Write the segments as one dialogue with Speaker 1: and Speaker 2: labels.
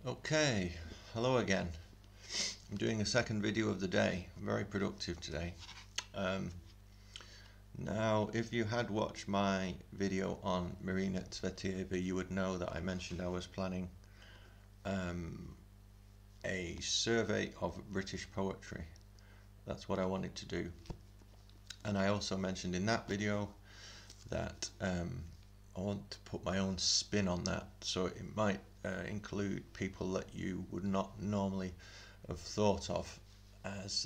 Speaker 1: Okay, hello again. I'm doing a second video of the day. Very productive today. Now, if you had watched my video on Marina Tsvetieva, you would know that I mentioned I was planning a survey of British poetry. That's what I wanted to do. And I also mentioned in that video that I want to put my own spin on that, so it might include people that you would not normally have thought of as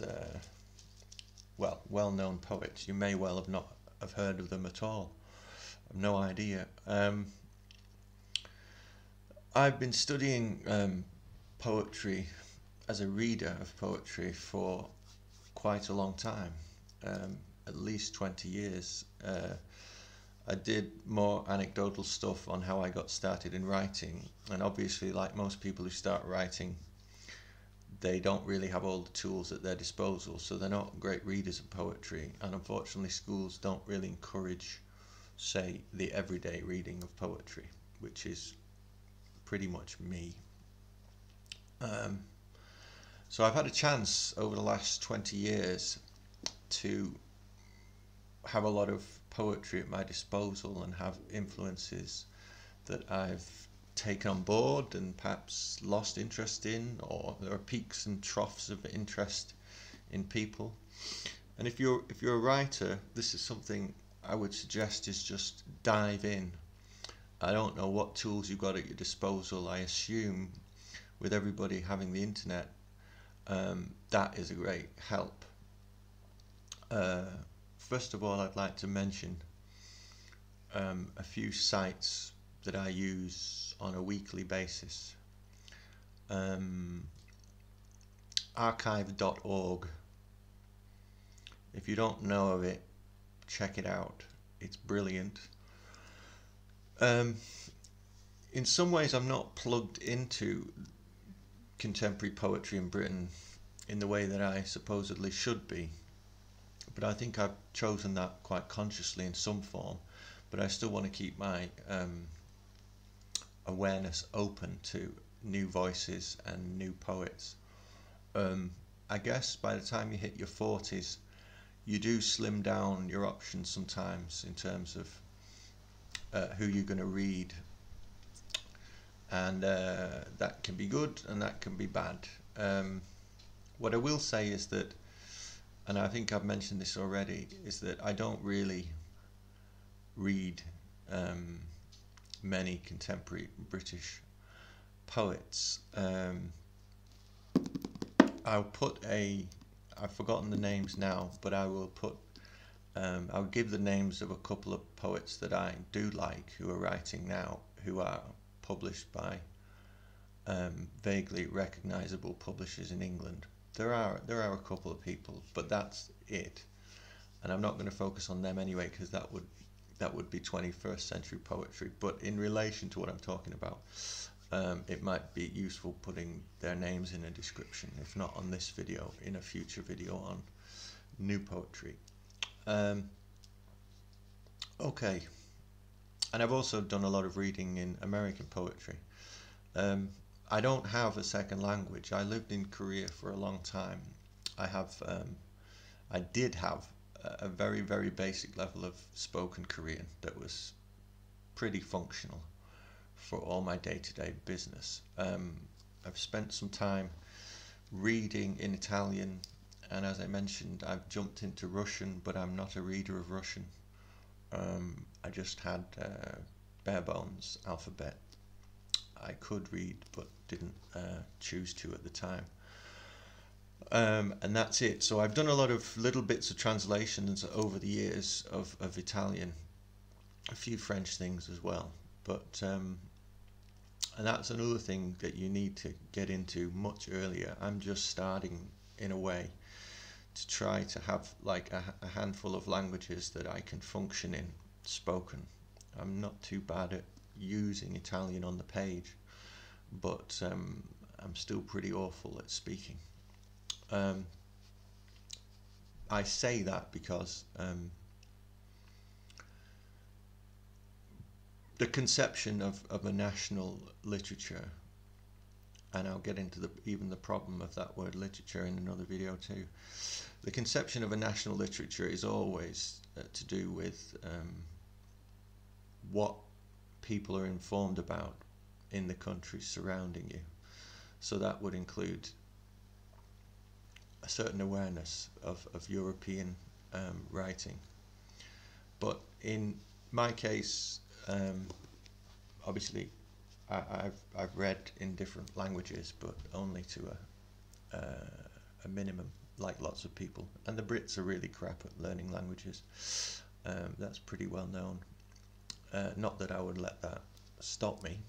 Speaker 1: well-known poets. You may well have not have heard of them at all. I've no idea. I've been studying poetry as a reader of poetry for quite a long time, at least 20 years. I did more anecdotal stuff on how I got started in writing, and obviously, like most people who start writing, they don't really have all the tools at their disposal, so they're not great readers of poetry, and unfortunately schools don't really encourage, say, the everyday reading of poetry, which is pretty much me. So I've had a chance over the last 20 years to have a lot of poetry at my disposal and have influences that I've taken on board and perhaps lost interest in, or there are peaks and troughs of interest in people. And if you're a writer, this is something I would suggest is just dive in. I don't know what tools you've got at your disposal. I assume with everybody having the internet, that is a great help. First of all, I'd like to mention a few sites that I use on a weekly basis. Archive.org. If you don't know of it, check it out. It's brilliant. In some ways, I'm not plugged into contemporary poetry in Britain in the way that I supposedly should be. But I think I've chosen that quite consciously in some form. But I still want to keep my awareness open to new voices and new poets. I guess by the time you hit your 40s, you do slim down your options sometimes in terms of who you're going to read. And that can be good and that can be bad. What I will say is that, and I think I've mentioned this already, is that I don't really read many contemporary British poets. I've forgotten the names now, but I will I'll give the names of a couple of poets that I do like who are writing now, who are published by vaguely recognisable publishers in England. There are a couple of people, but that's it, and I'm not going to focus on them anyway, because that would be 21st century poetry. But in relation to what I'm talking about, it might be useful putting their names in a description, if not on this video, in a future video on new poetry. Okay, and I've also done a lot of reading in American poetry. I don't have a second language. I lived in Korea for a long time. I did have a very, very basic level of spoken Korean that was pretty functional for all my day-to-day business. I've spent some time reading in Italian, and as I mentioned, I've jumped into Russian, but I'm not a reader of Russian. I just had bare bones alphabet. I could read, but didn't choose to at the time. And that's it. So I've done a lot of little bits of translations over the years of Italian, a few French things as well. But and that's another thing that you need to get into much earlier. I'm just starting, in a way, to try to have like a handful of languages that I can function in spoken. I'm not too bad at using Italian on the page, but I'm still pretty awful at speaking. I say that because the conception of a national literature and I'll get into even the problem of that word literature in another video too. The conception of a national literature is always to do with what people are informed about in the country surrounding you. So that would include a certain awareness of European writing. But in my case, obviously, I've read in different languages, but only to a minimum, like lots of people. And the Brits are really crap at learning languages. That's pretty well known. Not that I would let that stop me.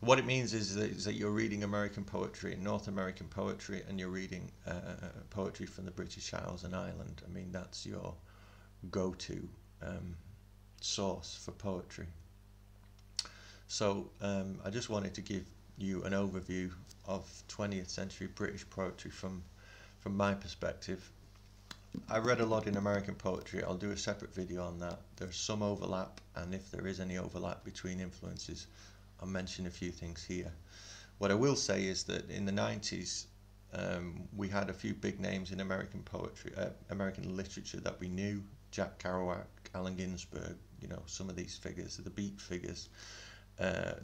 Speaker 1: What it means is that you're reading American poetry, North American poetry, and you're reading poetry from the British Isles and Ireland. I mean, that's your go-to source for poetry. So I just wanted to give you an overview of 20th century British poetry from my perspective. I read a lot in American poetry. I'll do a separate video on that. There's some overlap, and if there is any overlap between influences, I'll mention a few things here. What I will say is that in the 90s, we had a few big names in American poetry, American literature that we knew. Jack Kerouac, Allen Ginsberg, you know, some of these figures, the beat figures.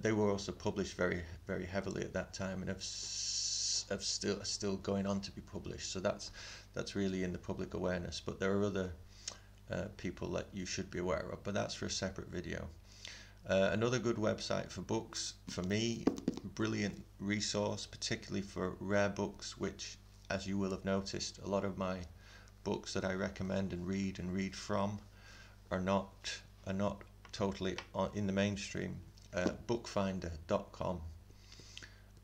Speaker 1: They were also published very, very heavily at that time, and have still going on to be published. So that's really in the public awareness. But there are other people that you should be aware of. But that's for a separate video. Another good website for books, for me, brilliant resource, particularly for rare books, which, as you will have noticed, a lot of my books that I recommend and read from are not totally in the mainstream. Bookfinder.com.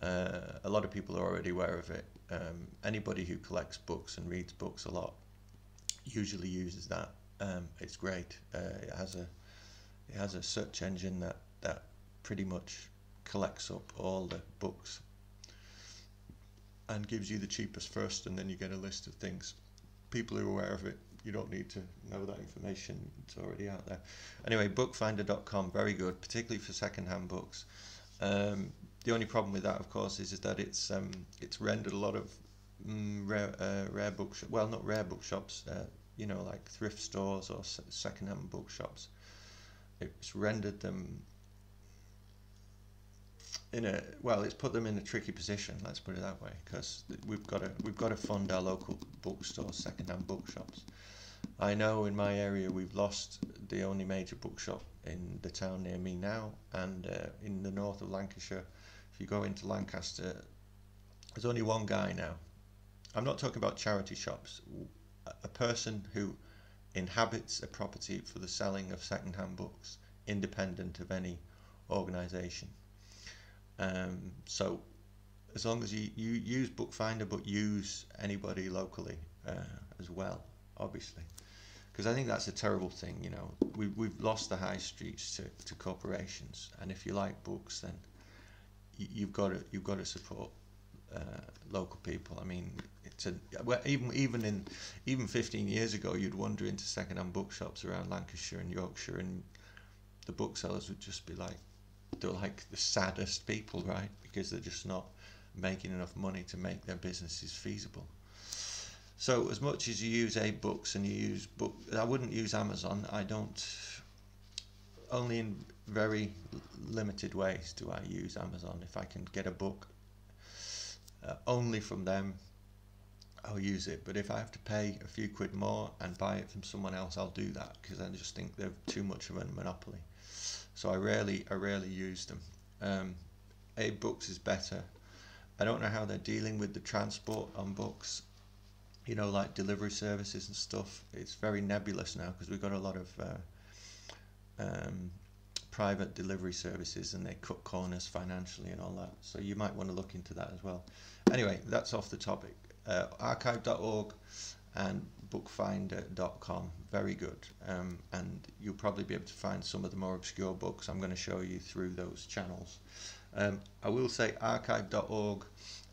Speaker 1: A lot of people are already aware of it. Anybody who collects books and reads books a lot usually uses that. It's great. It has a search engine that pretty much collects up all the books and gives you the cheapest first, and then you get a list of things. People who are aware of it, you don't need to know that information, it's already out there. Anyway, bookfinder.com, very good, particularly for second-hand books. The only problem with that, of course, is that it's rendered a lot of rare bookshops, well, not rare bookshops, you know, like thrift stores or second-hand bookshops. It's rendered them it's put them in a tricky position, let's put it that way, because we've got to fund our local bookstores, second-hand bookshops. I know in my area we've lost the only major bookshop in the town near me now, and in the north of Lancashire, if you go into Lancaster, there's only one guy now. I'm not talking about charity shops. A person who inhabits a property for the selling of second-hand books, independent of any organisation. So as long as you use Bookfinder, but use anybody locally as well, obviously, because I think that's a terrible thing. You know, we've lost the high streets to corporations, and if you like books, then you've got to support local people. I mean, even 15 years ago, you'd wander into second-hand bookshops around Lancashire and Yorkshire, and the booksellers would just be like, they're like the saddest people, right? Because they're just not making enough money to make their businesses feasible. So as much as you use books and you use I wouldn't use Amazon. I don't. Only in very limited ways do I use Amazon. If I can get a book only from them, I'll use it. But if I have to pay a few quid more and buy it from someone else, I'll do that, because I just think they're too much of a monopoly. So I rarely use them. Books is better. I don't know how they're dealing with the transport on books, you know, like delivery services and stuff. It's very nebulous now, because we've got a lot of private delivery services, and they cut corners financially and all that. So you might want to look into that as well. Anyway, that's off the topic. Archive.org and bookfinder.com, very good, and you'll probably be able to find some of the more obscure books I'm going to show you through those channels. I will say archive.org,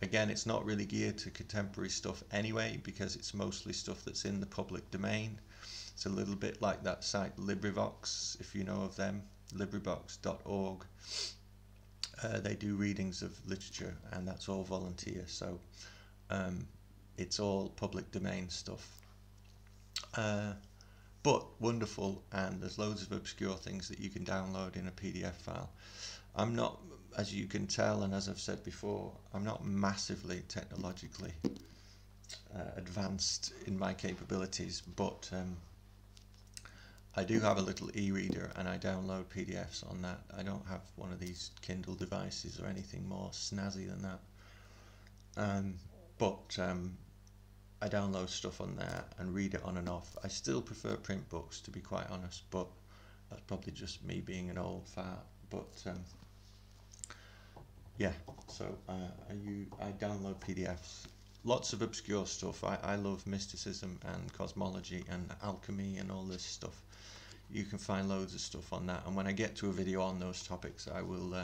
Speaker 1: again, it's not really geared to contemporary stuff anyway, because it's mostly stuff that's in the public domain. It's a little bit like that site LibriVox, if you know of them, LibriVox.org. They do readings of literature, and that's all volunteer, so it's all public domain stuff. But wonderful, and there's loads of obscure things that you can download in a PDF file. I'm not, as you can tell, and as I've said before, I'm not massively technologically advanced in my capabilities, but I do have a little e-reader and I download PDFs on that. I don't have one of these Kindle devices or anything more snazzy than that. But I download stuff on there and read it on and off. I still prefer print books, to be quite honest, but that's probably just me being an old fart. But yeah, so I download PDFs. Lots of obscure stuff. I love mysticism and cosmology and alchemy and all this stuff. You can find loads of stuff on that, and when I get to a video on those topics, I will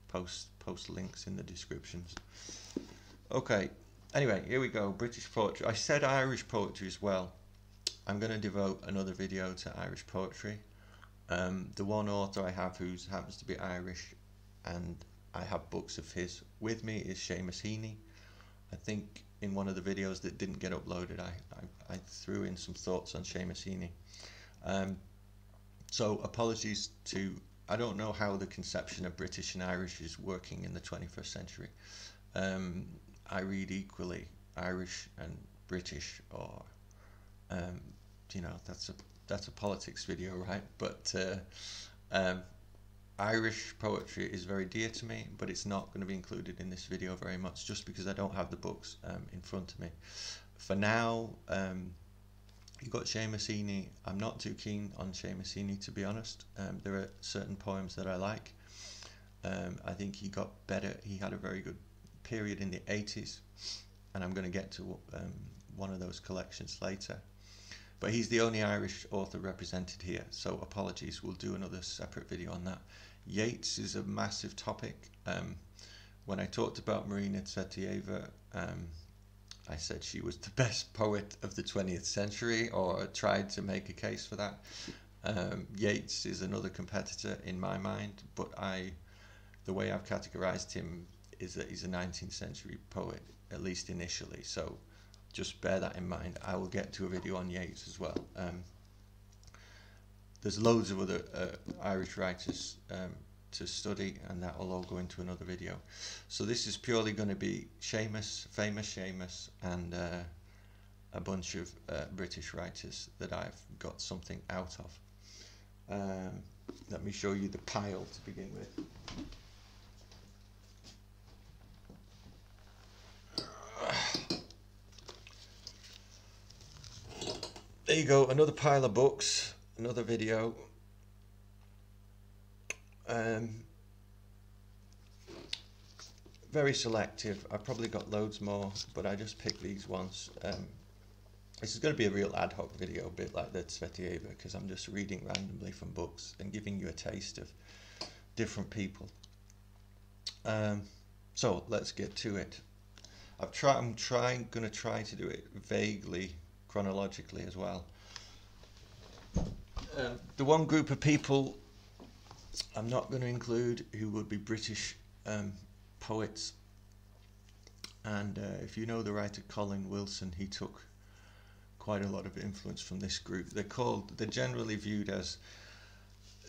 Speaker 1: post links in the descriptions. Okay, anyway, here we go. British poetry. I said Irish poetry as well. I'm going to devote another video to Irish poetry. The one author I have who happens to be Irish, and I have books of his with me, is Seamus Heaney. I think in one of the videos that didn't get uploaded, I threw in some thoughts on Seamus Heaney. So apologies to, I don't know how the conception of British and Irish is working in the 21st century. I read equally Irish and British, or you know, that's a politics video, right? But Irish poetry is very dear to me, but it's not going to be included in this video very much, just because I don't have the books in front of me. For now, you've got Seamus Heaney. I'm not too keen on Seamus Heaney, to be honest. There are certain poems that I like. I think he got better. He had a very good period in the 80s, and I'm going to get to one of those collections later. But he's the only Irish author represented here, so apologies, we'll do another separate video on that. Yates is a massive topic. When I talked about Marina Tsvetaeva, I said she was the best poet of the 20th century, or tried to make a case for that. Yates is another competitor in my mind, but the way I've categorized him is that he's a 19th century poet, at least initially, so just bear that in mind. I will get to a video on Yates as well. There's loads of other Irish writers to study, and that will all go into another video. So this is purely going to be Seamus, famous Seamus, and a bunch of British writers that I've got something out of. Let me show you the pile to begin with. There you go, another pile of books, another video. Very selective. I've probably got loads more, but I just picked these ones. This is going to be a real ad hoc video, a bit like the Tsvetaeva, because I'm just reading randomly from books and giving you a taste of different people. So let's get to it. I'm going to try to do it vaguely chronologically as well. The one group of people I'm not going to include who would be British poets, and if you know the writer Colin Wilson, he took quite a lot of influence from this group. They're generally viewed as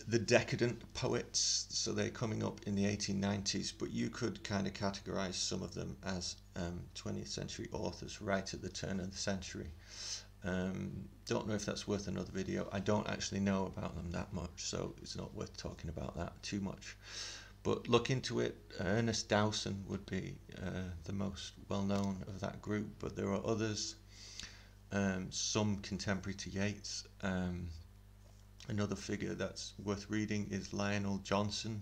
Speaker 1: the decadent poets, so they're coming up in the 1890s, but you could kind of categorize some of them as 20th century authors right at the turn of the century. Don't know if that's worth another video. I don't actually know about them that much, so it's not worth talking about that too much. But look into it. Ernest Dowson would be the most well-known of that group, but there are others, some contemporary to Yeats. Another figure that's worth reading is Lionel Johnson,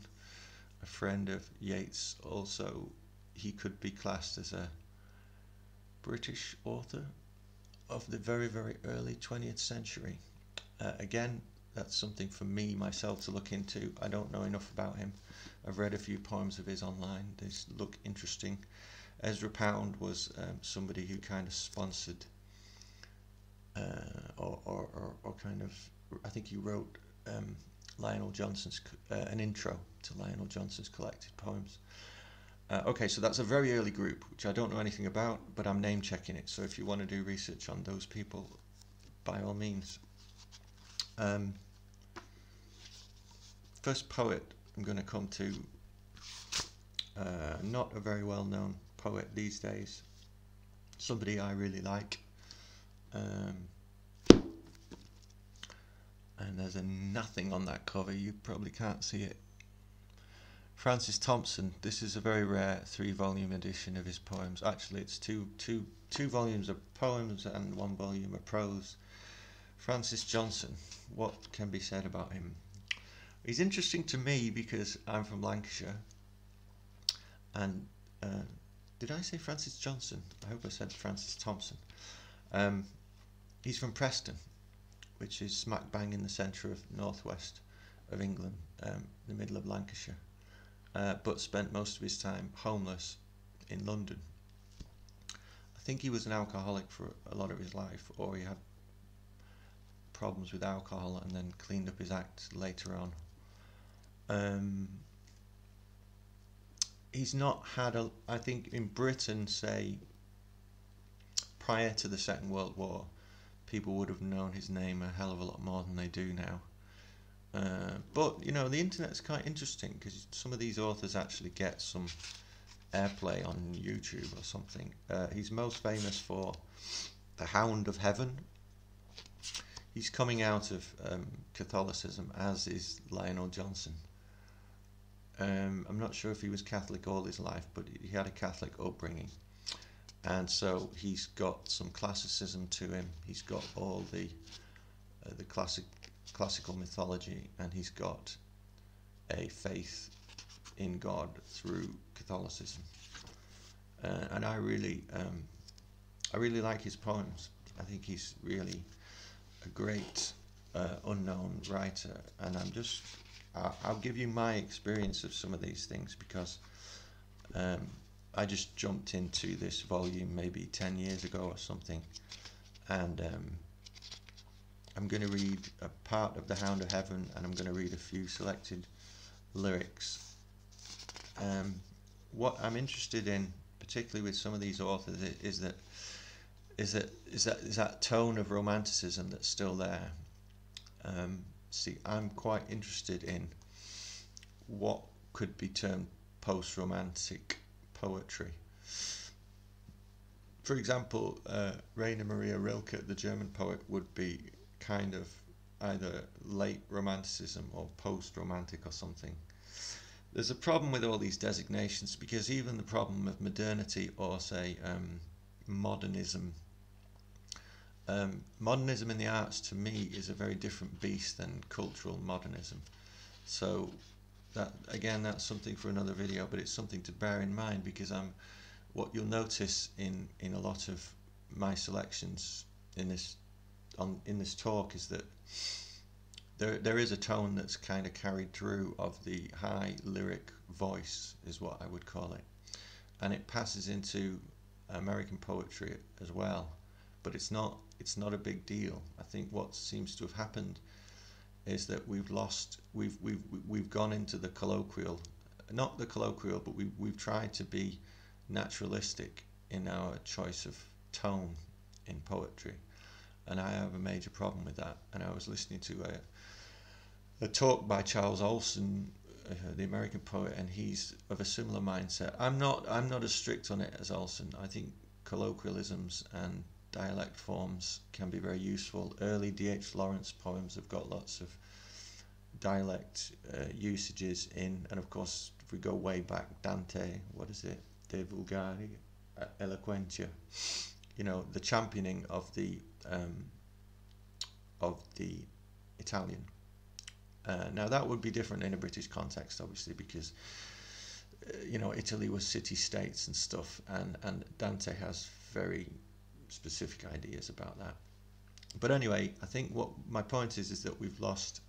Speaker 1: a friend of Yeats. Also, he could be classed as a British author of the very, very early 20th century. Again, that's something for me, myself, to look into. I don't know enough about him. I've read a few poems of his online. They look interesting. Ezra Pound was somebody who kind of sponsored or kind of, I think he wrote Lionel Johnson's an intro to Lionel Johnson's collected poems. Okay, so that's a very early group, which I don't know anything about, but I'm name checking it. So if you want to do research on those people, by all means. First poet I'm going to come to, not a very well known poet these days, somebody I really like. And there's a nothing on that cover, you probably can't see it. Francis Thompson. This is a very rare 3-volume edition of his poems. Actually, it's two volumes of poems and 1 volume of prose. Francis Johnson, what can be said about him? He's interesting to me because I'm from Lancashire, and did I say Francis Johnson? I hope I said Francis Thompson. He's from Preston, which is smack bang in the centre of northwest of England, the middle of Lancashire, but spent most of his time homeless in London. I think he was an alcoholic for a lot of his life, or he had problems with alcohol and then cleaned up his act later on. He's not had I think in Britain, say, prior to the Second World War, people would have known his name a hell of a lot more than they do now. But, you know, the internet's quite interesting because some of these authors actually get some airplay on YouTube or something. He's most famous for The Hound of Heaven. He's coming out of Catholicism, as is Lionel Johnson. I'm not sure if he was Catholic all his life, but he had a Catholic upbringing. And so he's got some classicism to him. He's got all the classical mythology, and he's got a faith in God through Catholicism. And I really like his poems. I think he's really a great unknown writer, and I'll give you my experience of some of these things because I just jumped into this volume maybe 10 years ago or something, and I'm going to read a part of The Hound of Heaven, and I'm going to read a few selected lyrics. What I'm interested in, particularly with some of these authors, is that tone of romanticism that's still there. See, I'm quite interested in what could be termed post-romantic poetry. For example, Raine Maria Rilke, the German poet, would be kind of either late romanticism or post-romantic or something. There's a problem with all these designations because even the problem of modernity or, say, modernism. Modernism in the arts, to me, is a very different beast than cultural modernism. So that, again, that's something for another video, but it's something to bear in mind because what you'll notice in a lot of my selections in this talk is that there is a tone that's kind of carried through of the high lyric voice, is what I would call it, and it passes into American poetry as well. But it's not a big deal. I think what seems to have happened is that we've gone into the colloquial, not the colloquial, but we've tried to be naturalistic in our choice of tone in poetry, and I have a major problem with that. And I was listening to a talk by Charles Olson, the American poet, and he's of a similar mindset. I'm not as strict on it as Olson. I think colloquialisms and dialect forms can be very useful. Early D.H Lawrence poems have got lots of dialect usages in, and of course if we go way back, Dante, what is it, De Vulgari Eloquentia, you know, the championing of the Italian. Now that would be different in a British context, obviously, because you know, Italy was city-states and stuff, and Dante has very specific ideas about that. But anyway, I think what my point is that we've lost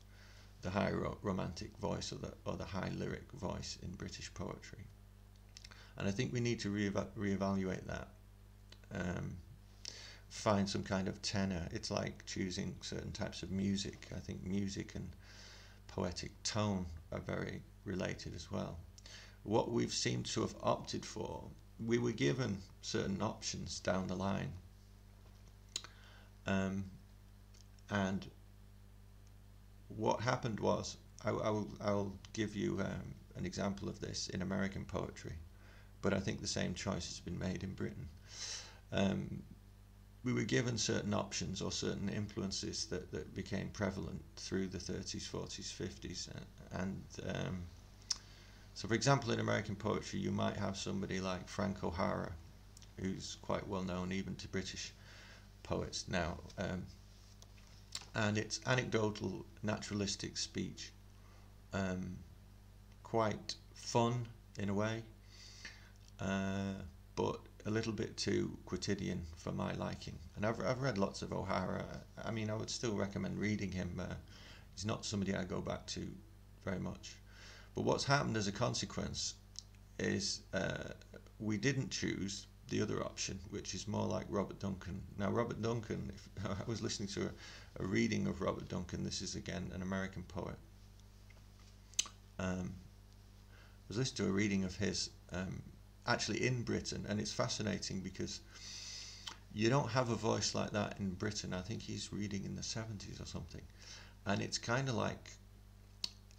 Speaker 1: the high romantic voice or the high lyric voice in British poetry, and I think we need to reevaluate that. Find some kind of tenor. It's like choosing certain types of music. I think music and poetic tone are very related as well. What we've seemed to have opted for, we were given certain options down the line, and what happened was, I'll give you an example of this in American poetry, but I think the same choice has been made in Britain. We were given certain options or certain influences that became prevalent through the 30s, 40s, 50s, and so for example in American poetry you might have somebody like Frank O'Hara, who's quite well known even to British poets now, and it's anecdotal naturalistic speech, quite fun in a way, but a little bit too quotidian for my liking. And I've read lots of O'Hara. I mean, I would still recommend reading him. He's not somebody I go back to very much. But what's happened as a consequence is we didn't choose the other option, which is more like Robert Duncan. Now, Robert Duncan, if I was listening to a reading of Robert Duncan, this is again an American poet. I was listening to a reading of his actually in Britain, and it's fascinating because you don't have a voice like that in Britain. I think he's reading in the 70s or something, and it's kind of like,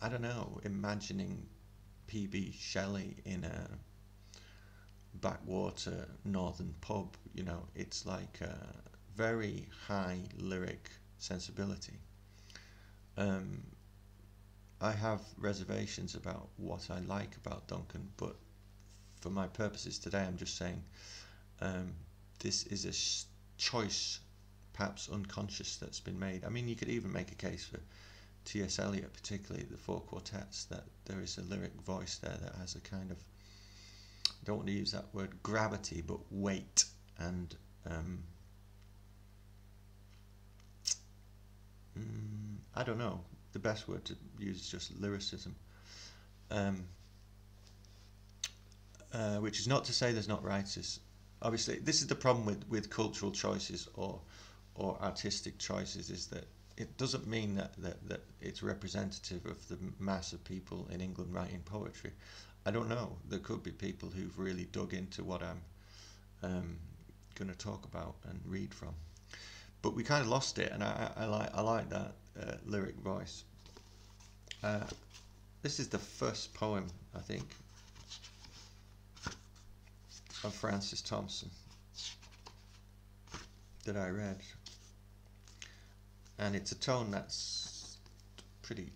Speaker 1: I don't know, imagining P.B. Shelley in a backwater northern pub. You know, it's like a very high lyric sensibility. I have reservations about what I like about Duncan, but for my purposes today I'm just saying this is a choice, perhaps unconscious, that's been made. I mean, you could even make a case for T.S. Eliot, particularly the four quartets, that there is a lyric voice there that has a kind of, I don't want to use that word gravity, but weight, and I don't know, the best word to use is just lyricism, which is not to say there's not writers. Obviously, this is the problem with cultural choices or artistic choices, is that it doesn't mean that it's representative of the mass of people in England writing poetry. I don't know. There could be people who've really dug into what I'm going to talk about and read from. But we kind of lost it, and I like that lyric voice. This is the first poem, I think, of Francis Thompson that I read, and it's a tone that's pretty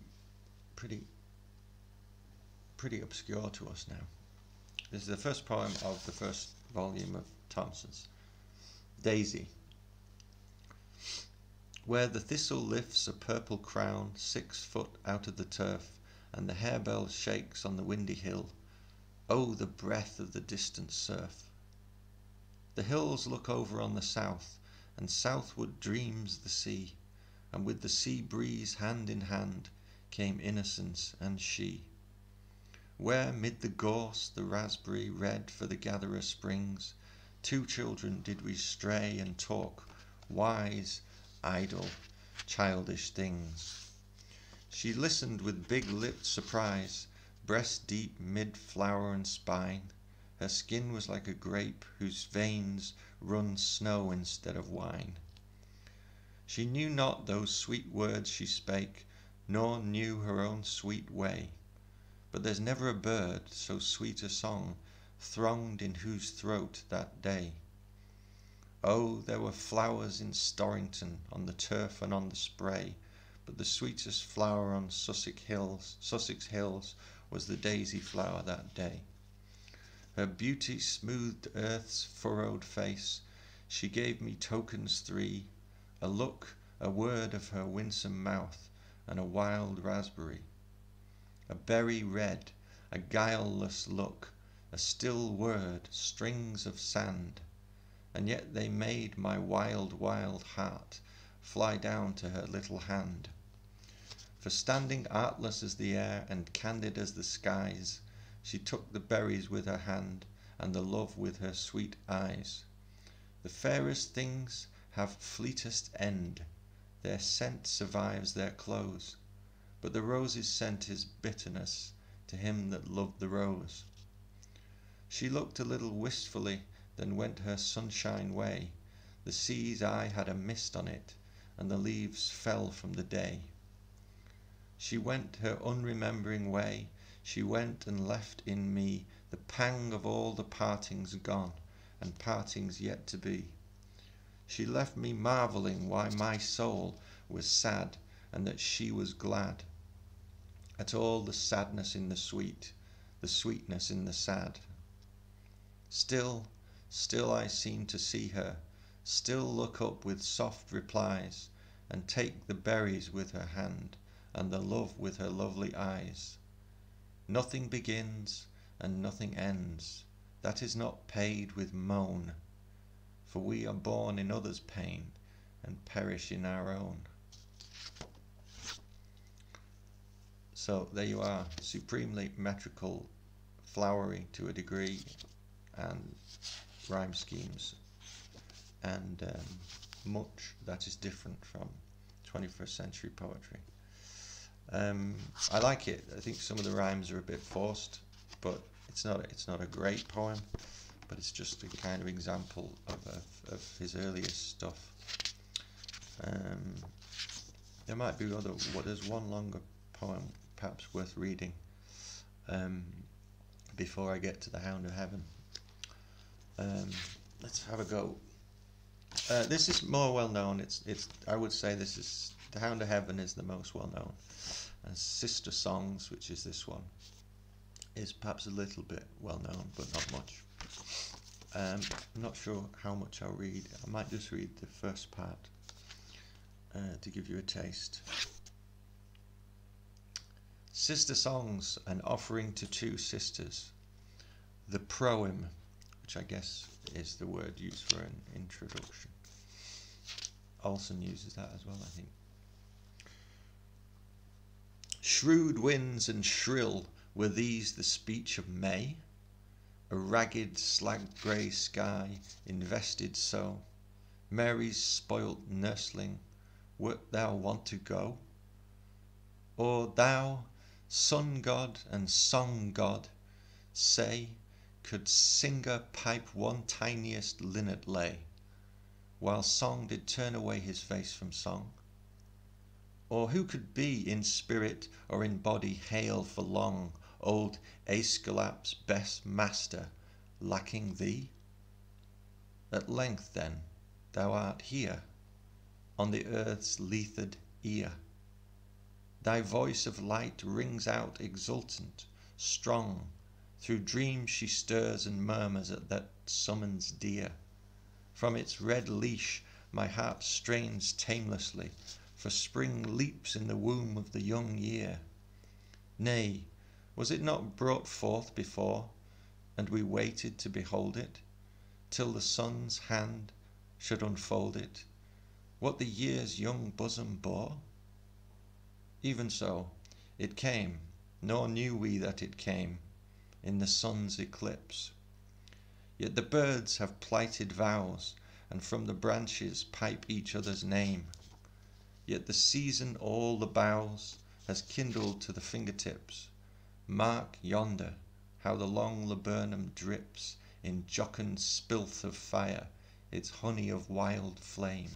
Speaker 1: obscure to us now. This is the first poem of the first volume of Thompson's, Daisy. Where the thistle lifts a purple crown 6 foot out of the turf, and the harebell shakes on the windy hill, oh, the breath of the distant surf. The hills look over on the south, and southward dreams the sea, and with the sea breeze hand in hand came innocence and she. Where mid the gorse the raspberry red for the gatherer springs, 2 children did we stray and talk wise, idle, childish things. She listened with big-lipped surprise, breast deep mid flower and spine. Her skin was like a grape whose veins run snow instead of wine. She knew not those sweet words she spake, nor knew her own sweet way. But there's never a bird so sweet a song thronged in whose throat that day. Oh, there were flowers in Storrington, on the turf and on the spray, but the sweetest flower on Sussex hills was the daisy flower that day. Her beauty smoothed earth's furrowed face, she gave me tokens 3, a look, a word of her winsome mouth, and a wild raspberry. A berry red, a guileless look, a still word, strings of sand, and yet they made my wild, wild heart fly down to her little hand. For standing artless as the air and candid as the skies, she took the berries with her hand and the love with her sweet eyes. The fairest things have fleetest end, their scent survives their close, but the rose's scent is bitterness to him that loved the rose. She looked a little wistfully, then went her sunshine way. The sea's eye had a mist on it, and the leaves fell from the day. She went her unremembering way, she went and left in me the pang of all the partings gone, and partings yet to be. She left me marvelling why my soul was sad, and that she was glad, at all the sadness in the sweet, the sweetness in the sad. Still I seem to see her, still look up with soft replies, and take the berries with her hand, and the love with her lovely eyes. Nothing begins, and nothing ends, that is not paid with moan, for we are born in others' pain, and perish in our own. So there you are, supremely metrical, flowery to a degree, and rhyme schemes, and much that is different from 21st century poetry. I like it. I think some of the rhymes are a bit forced, but it's not a great poem, but it's just a kind of example of his earliest stuff. There might be there's one longer poem perhaps worth reading before I get to the Hound of Heaven. Let's have a go. This is more well known. I would say this is the Hound of Heaven is the most well known. And Sister Songs, which is this one, is perhaps a little bit well known, but not much. I'm not sure how much I'll read. I might just read the first part to give you a taste. Sister Songs, an offering to two sisters. The proem, which I guess is the word used for an introduction. Olson uses that as well, I think. Shrewd winds and shrill, were these the speech of May? A ragged slag-grey sky, invested so. Mary's spoilt nursling, wert thou wont to go? Or thou, sun-god and song-god, say, could singer pipe one tiniest linnet lay, while song did turn away his face from song? Or who could be in spirit or in body hail for long old Aesculap's best master, lacking thee? At length then thou art here, on the earth's lethed ear. Thy voice of light rings out exultant, strong, through dreams she stirs and murmurs at that summons dear. From its red leash my heart strains tamelessly, for spring leaps in the womb of the young year. Nay, was it not brought forth before, and we waited to behold it, till the sun's hand should unfold it, what the year's young bosom bore? Even so, it came, nor knew we that it came, in the sun's eclipse. Yet the birds have plighted vows, and from the branches pipe each other's name. Yet the season all the boughs has kindled to the fingertips. Mark yonder, how the long laburnum drips in jocund spilth of fire, its honey of wild flame.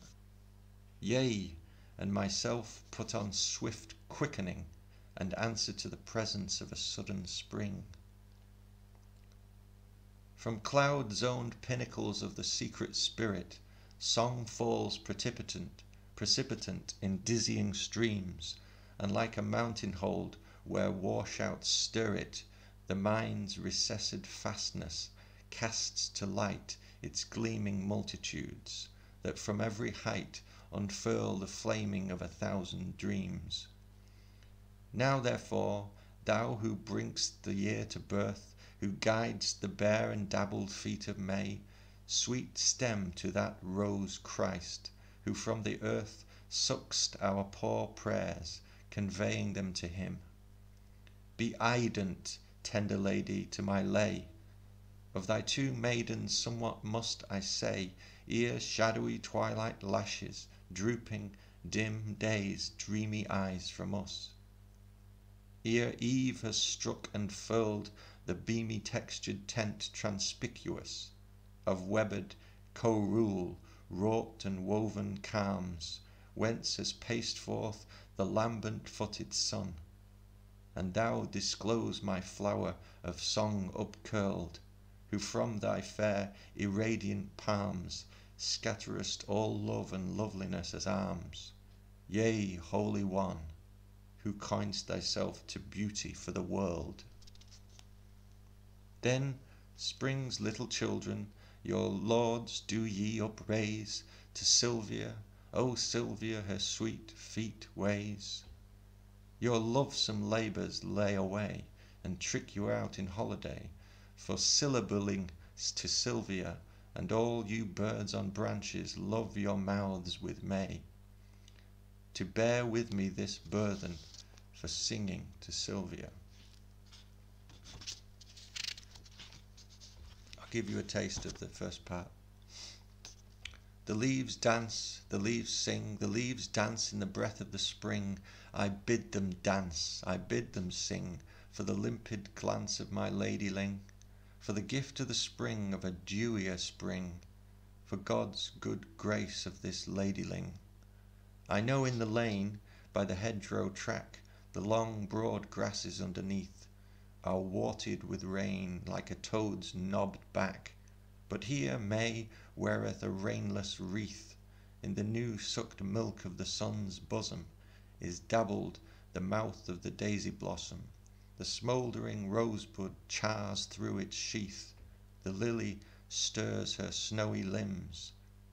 Speaker 1: Yea, and myself put on swift quickening, and answer to the presence of a sudden spring. From cloud-zoned pinnacles of the secret spirit, song falls precipitant in dizzying streams, and like a mountain hold where war-shouts stir it, the mind's recessed fastness casts to light its gleaming multitudes, that from every height unfurl the flaming of 1,000 dreams. Now therefore, thou who bring'st the year to birth, who guidest the bare and dabbled feet of May, sweet stem to that rose Christ, who from the earth suck'st our poor prayers, conveying them to him. Be eident, tender lady, to my lay. Of thy two maidens somewhat must I say, ere shadowy twilight lashes, drooping, dim days, dreamy eyes from us. ere eve has struck and furled the beamy textured tent transpicuous of webbed co-rule, wrought and woven calms, whence has paced forth the lambent-footed sun. And thou disclose my flower of song upcurled, who from thy fair irradiant palms scatterest all love and loveliness as alms. Yea, Holy One, who coin'st thyself to beauty for the world. Then, spring's little children, your lords do ye upraise to Sylvia, O Sylvia, her sweet feet ways. Your lovesome labours lay away, and trick you out in holiday, for syllabling to Sylvia, and all you birds on branches love your mouths with May, to bear with me this burthen for singing to Sylvia. I'll give you a taste of the first part. The leaves dance, the leaves sing, the leaves dance in the breath of the spring. I bid them dance, I bid them sing, for the limpid glance of my ladyling, for the gift of the spring of a dewier spring, for God's good grace of this ladyling. I know in the lane, by the hedgerow track, the long broad grasses underneath are warted with rain like a toad's knobbed back, but here May weareth a rainless wreath. In the new sucked milk of the sun's bosom is dabbled the mouth of the daisy blossom. The smouldering rosebud chars through its sheath. The lily stirs her snowy limbs,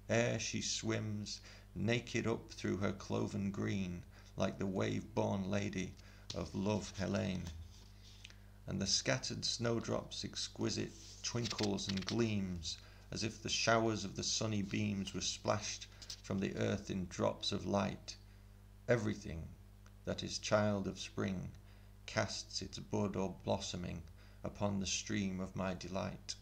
Speaker 1: ere she swims naked up through her cloven green, like the wave-born lady of Love Helene. And the scattered snowdrops exquisite twinkles and gleams, as if the showers of the sunny beams were splashed from the earth in drops of light. Everything that is child of spring casts its bud or blossoming upon the stream of my delight.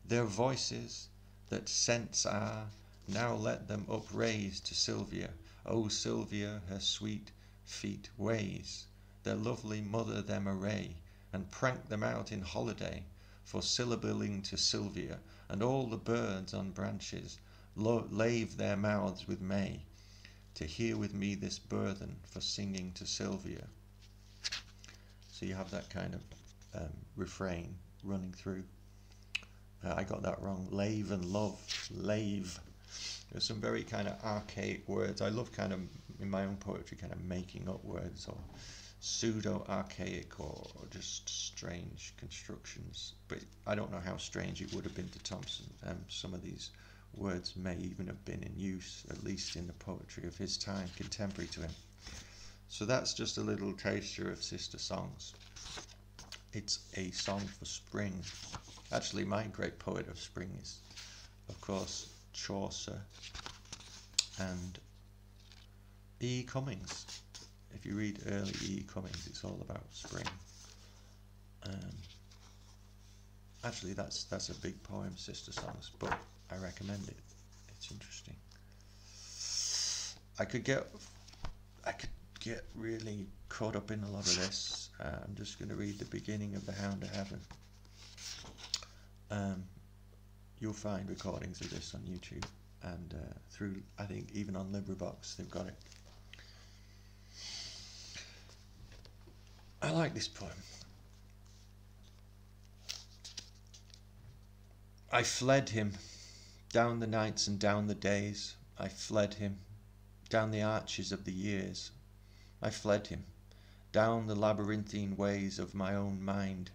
Speaker 1: Their voices that scents are, now let them upraise to Sylvia, O Sylvia, her sweet feet ways. Their lovely mother them array, and prank them out in holiday, for syllabling to Sylvia, and all the birds on branches lave their mouths with May, to hear with me this burthen for singing to Sylvia. So you have that kind of refrain running through. I got that wrong. Lave and love. Lave. There's some very kind of archaic words. I love kind of, in my own poetry, kind of making up words, or pseudo-archaic, or just strange constructions. But I don't know how strange it would have been to Thompson. Some of these words may even have been in use, at least in the poetry of his time, contemporary to him. So that's just a little taster of Sister Songs. It's a song for spring. Actually, my great poet of spring is, of course, Chaucer and E. Cummings. If you read early E. Cummings, it's all about spring. Actually, that's a big poem, Sister Songs, but I recommend it. It's interesting. I could get really caught up in a lot of this. I'm just going to read the beginning of the Hound of Heaven. You'll find recordings of this on YouTube, and through, I think, even on LibriVox they've got it. I like this poem. I fled him down the nights and down the days. I fled him down the arches of the years. I fled him down the labyrinthine ways of my own mind,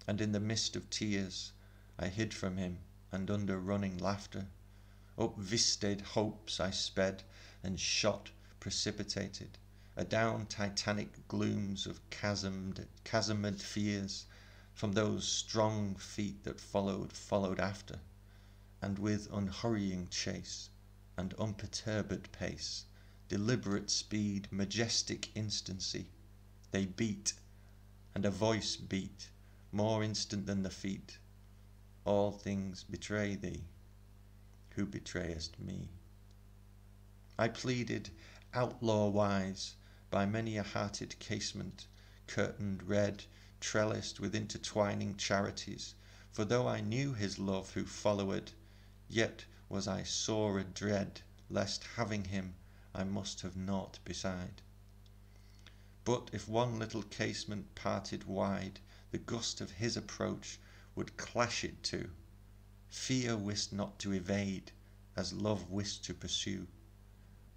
Speaker 1: and in the mist of tears I hid from him, and under running laughter up vistaed hopes I sped, and shot precipitated adown titanic glooms of chasmed fears, from those strong feet that followed after, and with unhurrying chase and unperturbed pace, deliberate speed, majestic instancy, they beat, and a voice beat, more instant than the feet. All things betray thee, who betrayest me. I pleaded outlaw-wise, by many a hearted casement, curtained red, trellised with intertwining charities, for though I knew his love who followed, yet was I sore adread, lest having him I must have naught beside. But if one little casement parted wide, the gust of his approach would clash it to. Fear wist not to evade, as love wist to pursue.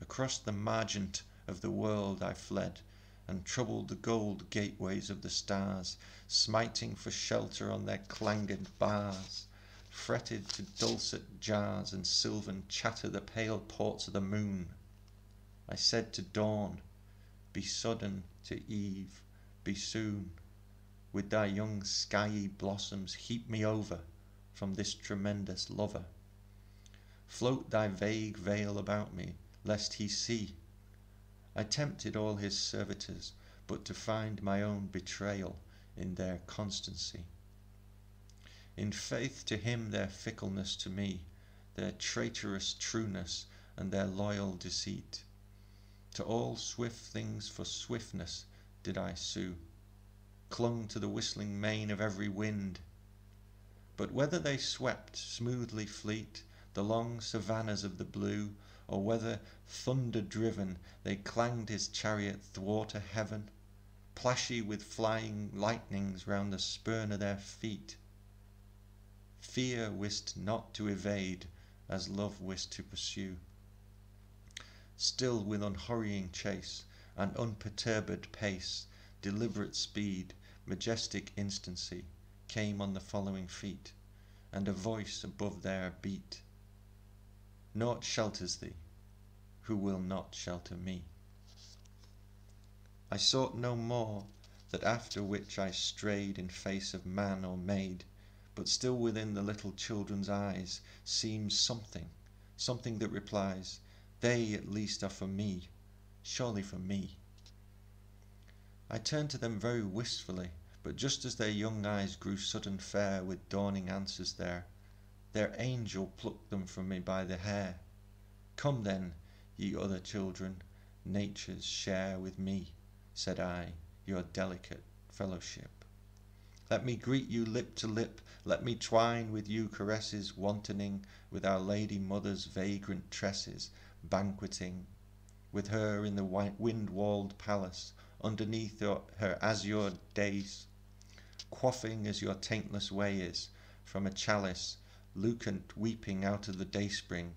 Speaker 1: Across the margent of the world I fled, and troubled the gold gateways of the stars, smiting for shelter on their clanged bars, fretted to dulcet jars and sylvan chatter the pale ports of the moon. I said to dawn, be sudden, to eve, be soon. With thy young skyey blossoms heap me over from this tremendous lover. Float thy vague veil about me, lest he see. I tempted all his servitors, but to find my own betrayal in their constancy. In faith to him their fickleness to me, their traitorous trueness and their loyal deceit. To all swift things for swiftness did I sue, clung to the whistling mane of every wind. But whether they swept smoothly fleet the long savannas of the blue, or whether thunder-driven they clanged his chariot thwart a heaven, plashy with flying lightnings round the spurn of their feet, fear wist not to evade, as love wist to pursue. Still with unhurrying chase, and unperturbed pace, deliberate speed, majestic instancy, came on the following feet, and a voice above their beat. Naught shelters thee, who will not shelter me. I sought no more, that after which I strayed in face of man or maid, but still within the little children's eyes seems something that replies, they at least are for me, surely for me. I turned to them very wistfully, but just as their young eyes grew sudden fair with dawning answers there, their angel plucked them from me by the hair. Come then, ye other children, nature's share with me, said I, your delicate fellowship. Let me greet you lip to lip, let me twine with you caresses wantoning with our Lady Mother's vagrant tresses, banqueting with her in the wind-walled palace, underneath her azure dais, quaffing as your taintless way is, from a chalice, lucent weeping out of the dayspring.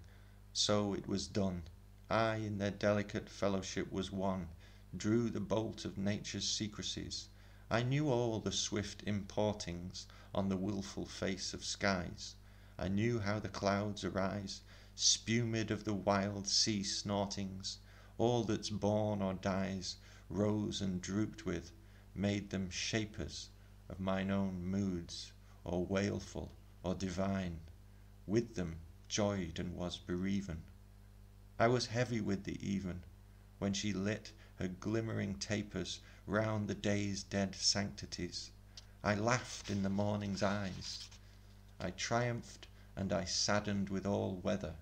Speaker 1: So it was done. I in their delicate fellowship was one, drew the bolt of nature's secrecies. I knew all the swift importings on the wilful face of skies. I knew how the clouds arise, spumed of the wild sea snortings. All that's born or dies, rose and drooped with, made them shapers of mine own moods, or wailful or divine. With them joyed and was bereaven. I was heavy with the even, when she lit her glimmering tapers round the day's dead sanctities. I laughed in the morning's eyes. I triumphed and I saddened with all weather.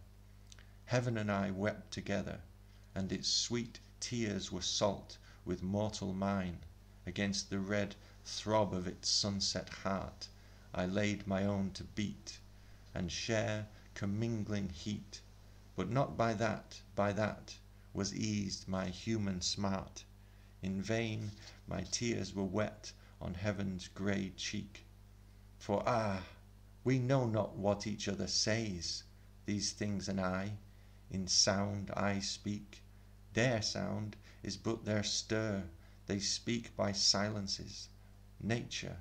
Speaker 1: Heaven and I wept together, and its sweet tears were salt with mortal mine. Against the red throb of its sunset heart I laid my own to beat, and share commingling heat. But not by that was eased my human smart. In vain my tears were wet on heaven's grey cheek. For we know not what each other says, these things and I. In sound I speak, their sound is but their stir. They speak by silences. Nature,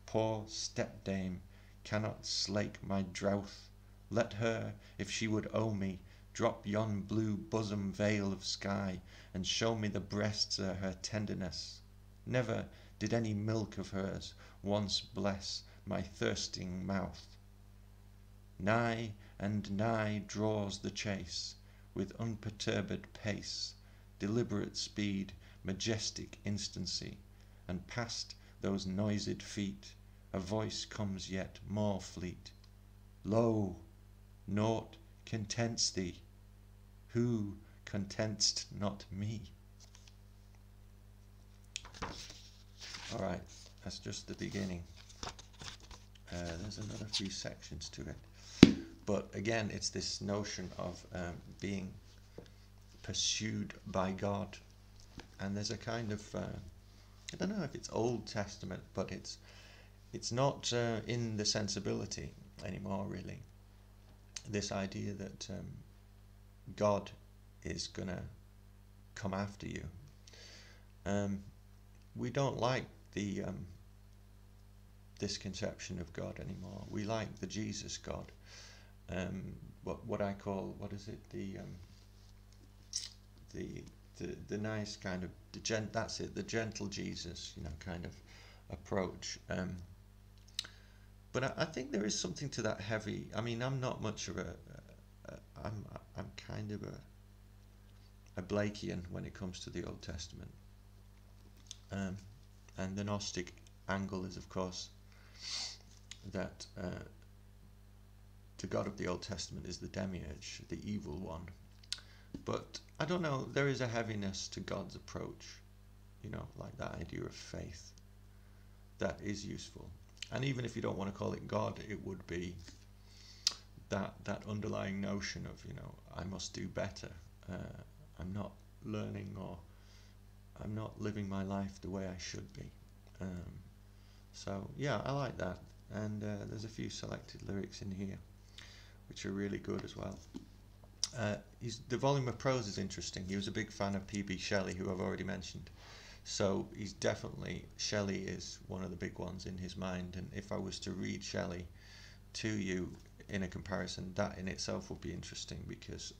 Speaker 1: poor stepdame, cannot slake my drouth. Let her, if she would owe me, drop yon blue bosom veil of sky, and show me the breasts of her tenderness. Never did any milk of hers once bless my thirsting mouth. Nigh and nigh draws the chase, with unperturbed pace, deliberate speed, majestic instancy, and past those noised feet a voice comes yet more fleet. Lo, naught contents thee, who content'st not me? Alright, that's just the beginning. There's another few sections to it. But again, it's this notion of being pursued by God. And there's a kind of, I don't know if it's Old Testament, but it's not in the sensibility anymore, really. This idea that God is going to come after you. We don't like the this conception of God anymore. We like the Jesus God. What I call, what is it, the nice kind of that's it, the gentle Jesus, you know, kind of approach. But I think there is something to that heavy. I mean, I'm not much of I'm kind of a Blakean when it comes to the Old Testament. And the Gnostic angle is, of course, that the God of the Old Testament is the demiurge, the evil one. But I don't know, there is a heaviness to God's approach, you know, like that idea of faith that is useful. And even if you don't want to call it God, it would be that underlying notion of, you know, I must do better. I'm not learning, or I'm not living my life the way I should be. So yeah, I like that. And there's a few selected lyrics in here which are really good as well. The volume of prose is interesting. He was a big fan of P.B. Shelley, who I've already mentioned. So he's definitely, Shelley is one of the big ones in his mind. And if I was to read Shelley to you in a comparison, that in itself would be interesting, because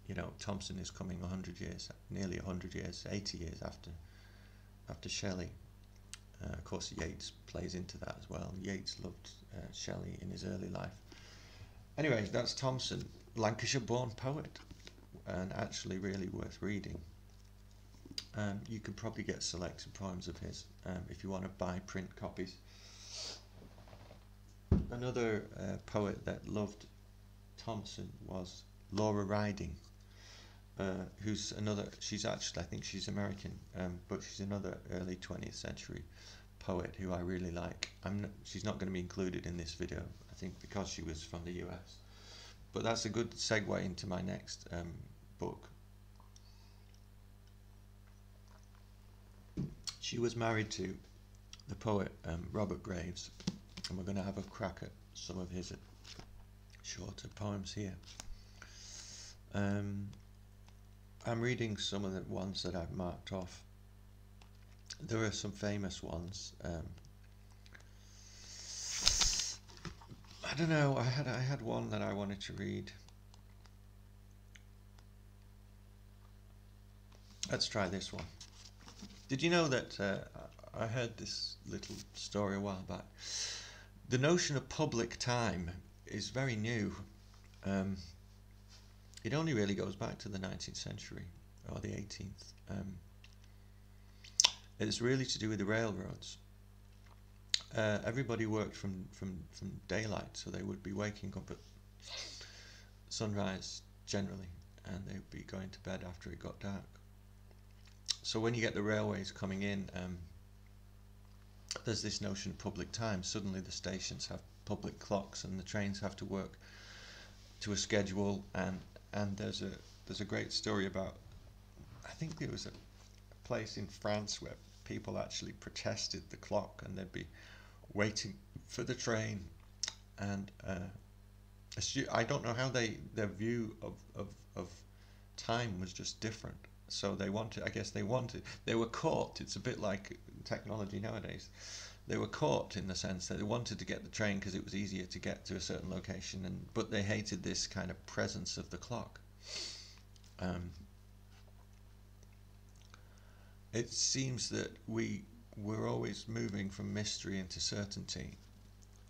Speaker 1: you know, Thompson is coming 100 years, nearly 100 years, 80 years after Shelley. Of course, Yates plays into that as well. Yates loved Shelley in his early life. Anyway, that's Thompson, Lancashire-born poet, and actually really worth reading. You can probably get selected poems of his if you want to buy print copies. Another poet that loved Thompson was Laura Ryding, who's another, she's actually, I think she's American, but she's another early 20th century poet who I really like. She's not going to be included in this video, I think, because she was from the US. But that's a good segue into my next book. She was married to the poet Robert Graves, and we're going to have a crack at some of his shorter poems here. I'm reading some of the ones that I've marked off. There are some famous ones. I don't know. I had one that I wanted to read. Let's try this one. Did you know that I heard this little story a while back? The notion of public time is very new. It only really goes back to the 19th century or the 18th. It's really to do with the railroads. Everybody worked from daylight, so they would be waking up at sunrise generally, and they would be going to bed after it got dark. So when you get the railways coming in, there's this notion of public time. Suddenly the stations have public clocks, and the trains have to work to a schedule. And there's a great story about, I think there was a place in France where people actually protested the clock, and they'd be waiting for the train, and I don't know how their view of time was just different. So they were caught. It's a bit like technology nowadays. They were caught in the sense that they wanted to get the train because it was easier to get to a certain location, but they hated this kind of presence of the clock. It seems that we're always moving from mystery into certainty,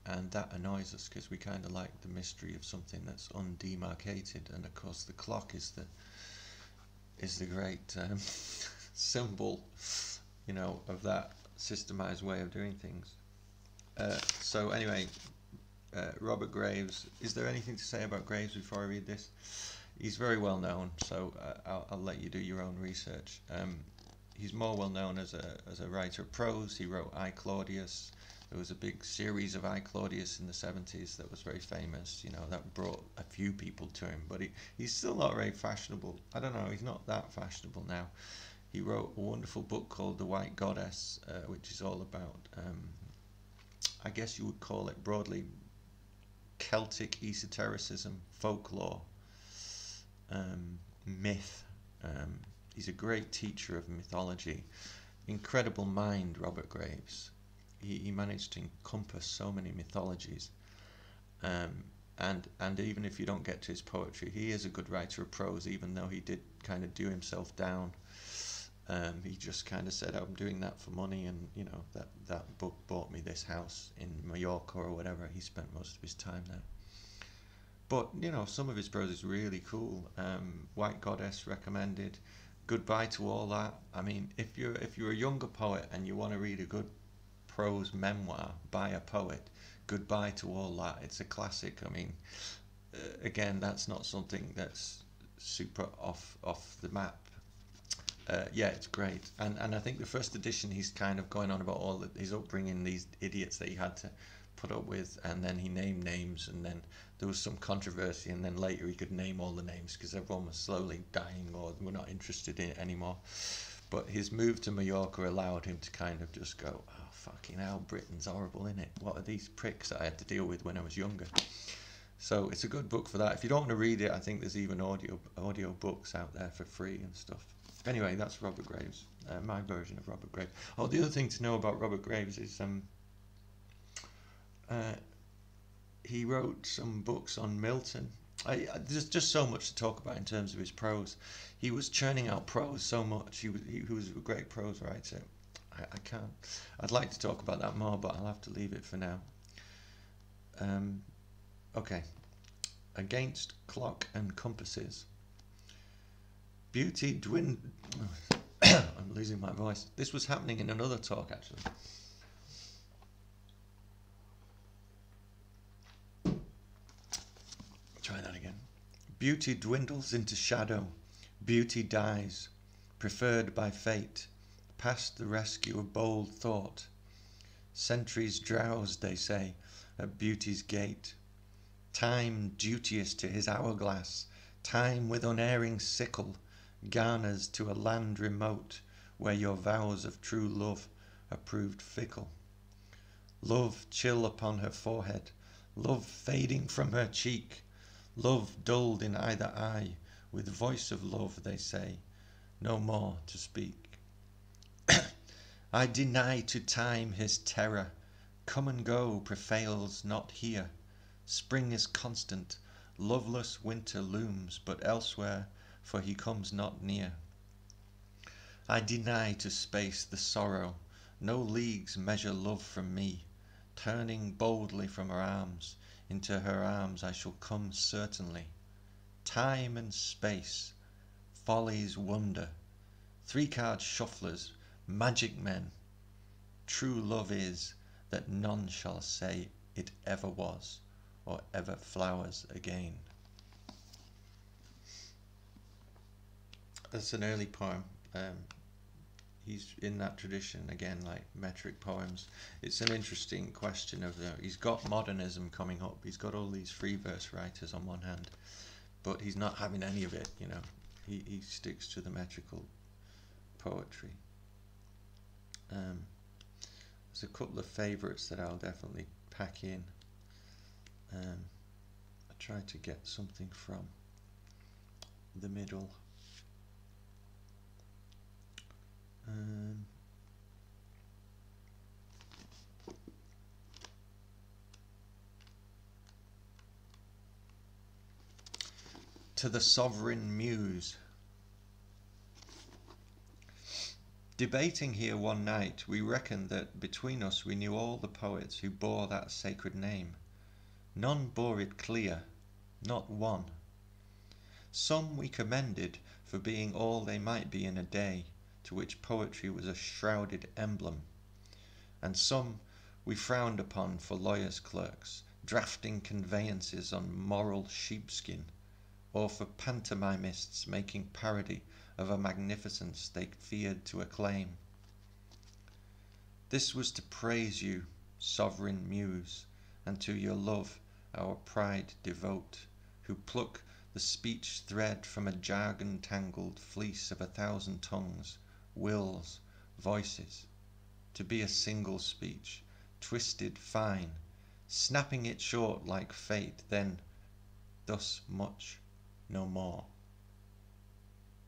Speaker 1: and that annoys us because we kind of like the mystery of something that's undemarcated. And of course, the clock is the great symbol, you know, of that systemized way of doing things. So anyway, Robert Graves. Is there anything to say about Graves before I read this? He's very well known, so I'll let you do your own research. he's more well known as a writer of prose. He wrote I Claudius. There was a big series of I Claudius in the 70s that was very famous. You know, that brought a few people to him, but he's still not very fashionable. I don't know, he's not that fashionable now. He wrote a wonderful book called The White Goddess, which is all about, I guess you would call it broadly, Celtic esotericism, folklore, myth. He's a great teacher of mythology. Incredible mind, Robert Graves. He managed to encompass so many mythologies. And even if you don't get to his poetry, he is a good writer of prose, even though he did kind of do himself down. He just kind of said, I'm doing that for money, and you know, that book bought me this house in Mallorca or whatever. He spent most of his time there. But you know, some of his prose is really cool. White Goddess recommended. Goodbye to All That. I mean, if you're a younger poet and you want to read a good prose memoir by a poet, Goodbye to All That. It's a classic. I mean, again, that's not something that's super off the map. Yeah, it's great. And I think the first edition, he's kind of going on about all his upbringing, these idiots that he had to put up with, and then he named names, and then there was some controversy, and then later he could name all the names because everyone was slowly dying or were not interested in it anymore. But his move to Mallorca allowed him to kind of just go, oh, fucking hell, Britain's horrible, innit? What are these pricks that I had to deal with when I was younger? So it's a good book for that. If you don't want to read it, I think there's even audio books out there for free and stuff. Anyway, that's Robert Graves, my version of Robert Graves. Oh, the other thing to know about Robert Graves is he wrote some books on Milton. There's just so much to talk about in terms of his prose. He was churning out prose so much. He was a great prose writer. I can't. I'd like to talk about that more, but I'll have to leave it for now. Okay. Against Clock and Compasses. Beauty dwindled. I'm losing my voice. This was happening in another talk, actually. Try that again. Beauty dwindles into shadow. Beauty dies, preferred by fate, past the rescue of bold thought. Centuries drowse, they say, at beauty's gate. Time, duteous to his hourglass, time with unerring sickle, garners to a land remote, where your vows of true love are proved fickle. Love chill upon her forehead, love fading from her cheek, love dulled in either eye, with voice of love, they say, no more to speak. I deny to time his terror, come and go prevails not here. Spring is constant, loveless winter looms, but elsewhere, for he comes not near. I deny to space the sorrow, no leagues measure love from me. Turning boldly from her arms, into her arms I shall come certainly. Time and space, folly's wonder, three-card shufflers, magic men. True love is that none shall say it ever was, or ever flowers again. That's an early poem. He's in that tradition again, like metric poems. It's an interesting question of he's got modernism coming up. He's got all these free verse writers on one hand, but he's not having any of it. You know, he sticks to the metrical poetry. There's a couple of favourites that I'll definitely pack in. I tried to get something from the middle. To the Sovereign Muse. Debating here one night, we reckoned that between us we knew all the poets who bore that sacred name. None bore it clear, not one. Some we commended for being all they might be in a day, to which poetry was a shrouded emblem, and some we frowned upon for lawyers' clerks, drafting conveyances on moral sheepskin, or for pantomimists making parody of a magnificence they feared to acclaim. This was to praise you, Sovereign Muse, and to your love our pride devote, who pluck the speech thread from a jargon-tangled fleece of 1,000 tongues, wills, voices, to be a single speech, twisted fine, snapping it short like fate, then thus much, no more.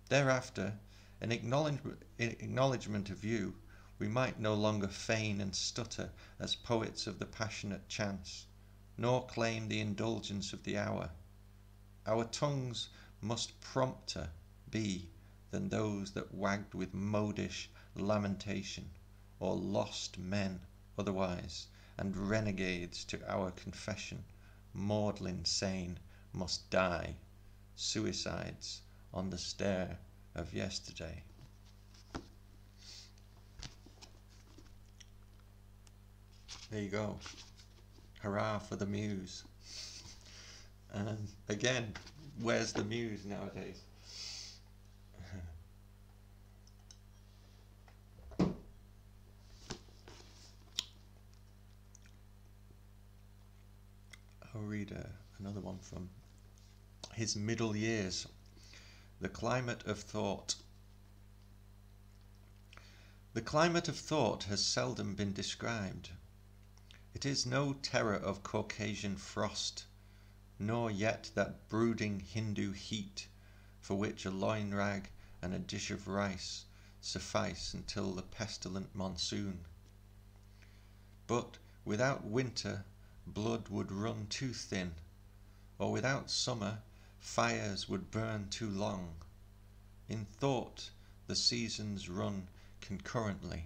Speaker 1: Thereafter, in acknowledgement of you, we might no longer feign and stutter as poets of the passionate chance, nor claim the indulgence of the hour. Our tongues must prompter be than those that wagged with modish lamentation, or lost men otherwise, and renegades to our confession, maudlin sane, must die, suicides on the stair of yesterday. There you go. Hurrah for the muse. And again, where's the muse nowadays? I'll read another one from his middle years. The climate of thought. The climate of thought has seldom been described. It is no terror of Caucasian frost, nor yet that brooding Hindu heat for which a loin rag and a dish of rice suffice until the pestilent monsoon. But without winter blood would run too thin, or without summer fires would burn too long. In thought the seasons run concurrently.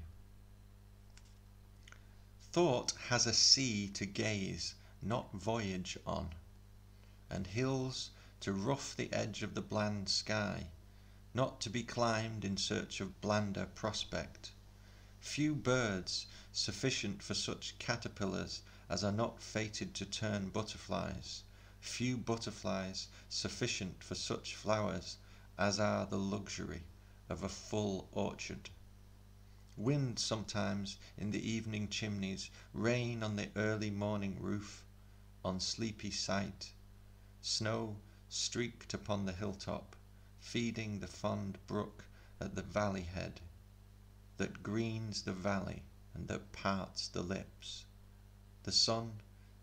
Speaker 1: Thought has a sea to gaze, not voyage on, and hills to rough the edge of the bland sky, not to be climbed in search of blander prospect. Few birds sufficient for such caterpillars as are not fated to turn butterflies, few butterflies sufficient for such flowers as are the luxury of a full orchard. Wind sometimes in the evening chimneys, rain on the early morning roof, on sleepy sight, snow streaked upon the hilltop, feeding the fond brook at the valley head, that greens the valley and that parts the lips. The sun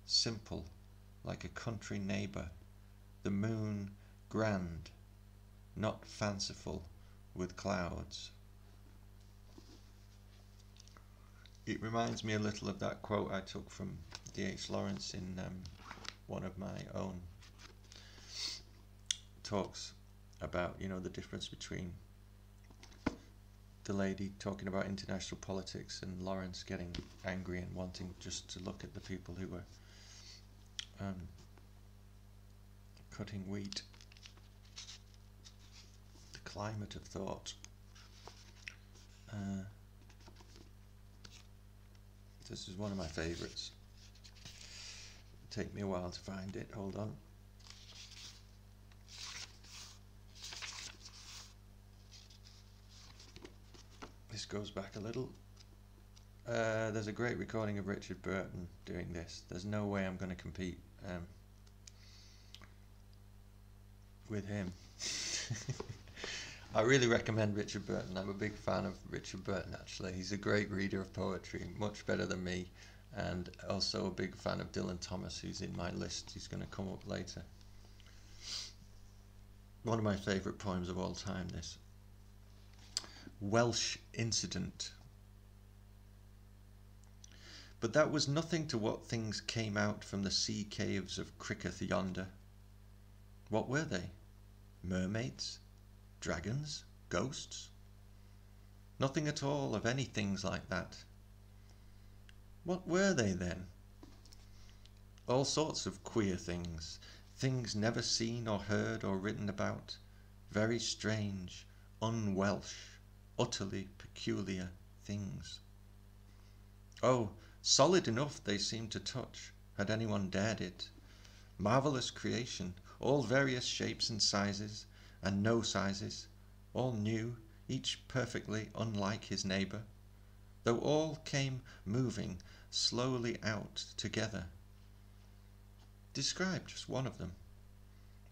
Speaker 1: simple like a country neighbour, the moon grand, not fanciful with clouds. It reminds me a little of that quote I took from D.H Lawrence in one of my own talks about, the difference between the lady talking about international politics and Lawrence getting angry and wanting just to look at the people who were cutting wheat. The climate of thought. This is one of my favourites. It'll take me a while to find it. Hold on. This goes back a little. There's a great recording of Richard Burton doing this. There's no way I'm going to compete with him. I really recommend Richard Burton. I'm a big fan of Richard Burton, actually. He's a great reader of poetry, much better than me, and also a big fan of Dylan Thomas, who's in my list. He's going to come up later. One of my favourite poems of all time, this. Welsh Incident. But that was nothing to what things came out from the sea caves of Cricketh yonder. What were they? Mermaids? Dragons? Ghosts? Nothing at all of any things like that. What were they then? All sorts of queer things, things never seen or heard or written about, very strange, un-Welsh, utterly peculiar things. Oh, solid enough they seemed to touch, had anyone dared it. Marvellous creation, all various shapes and sizes, and no sizes, all new, each perfectly unlike his neighbour, though all came moving slowly out together. Describe just one of them.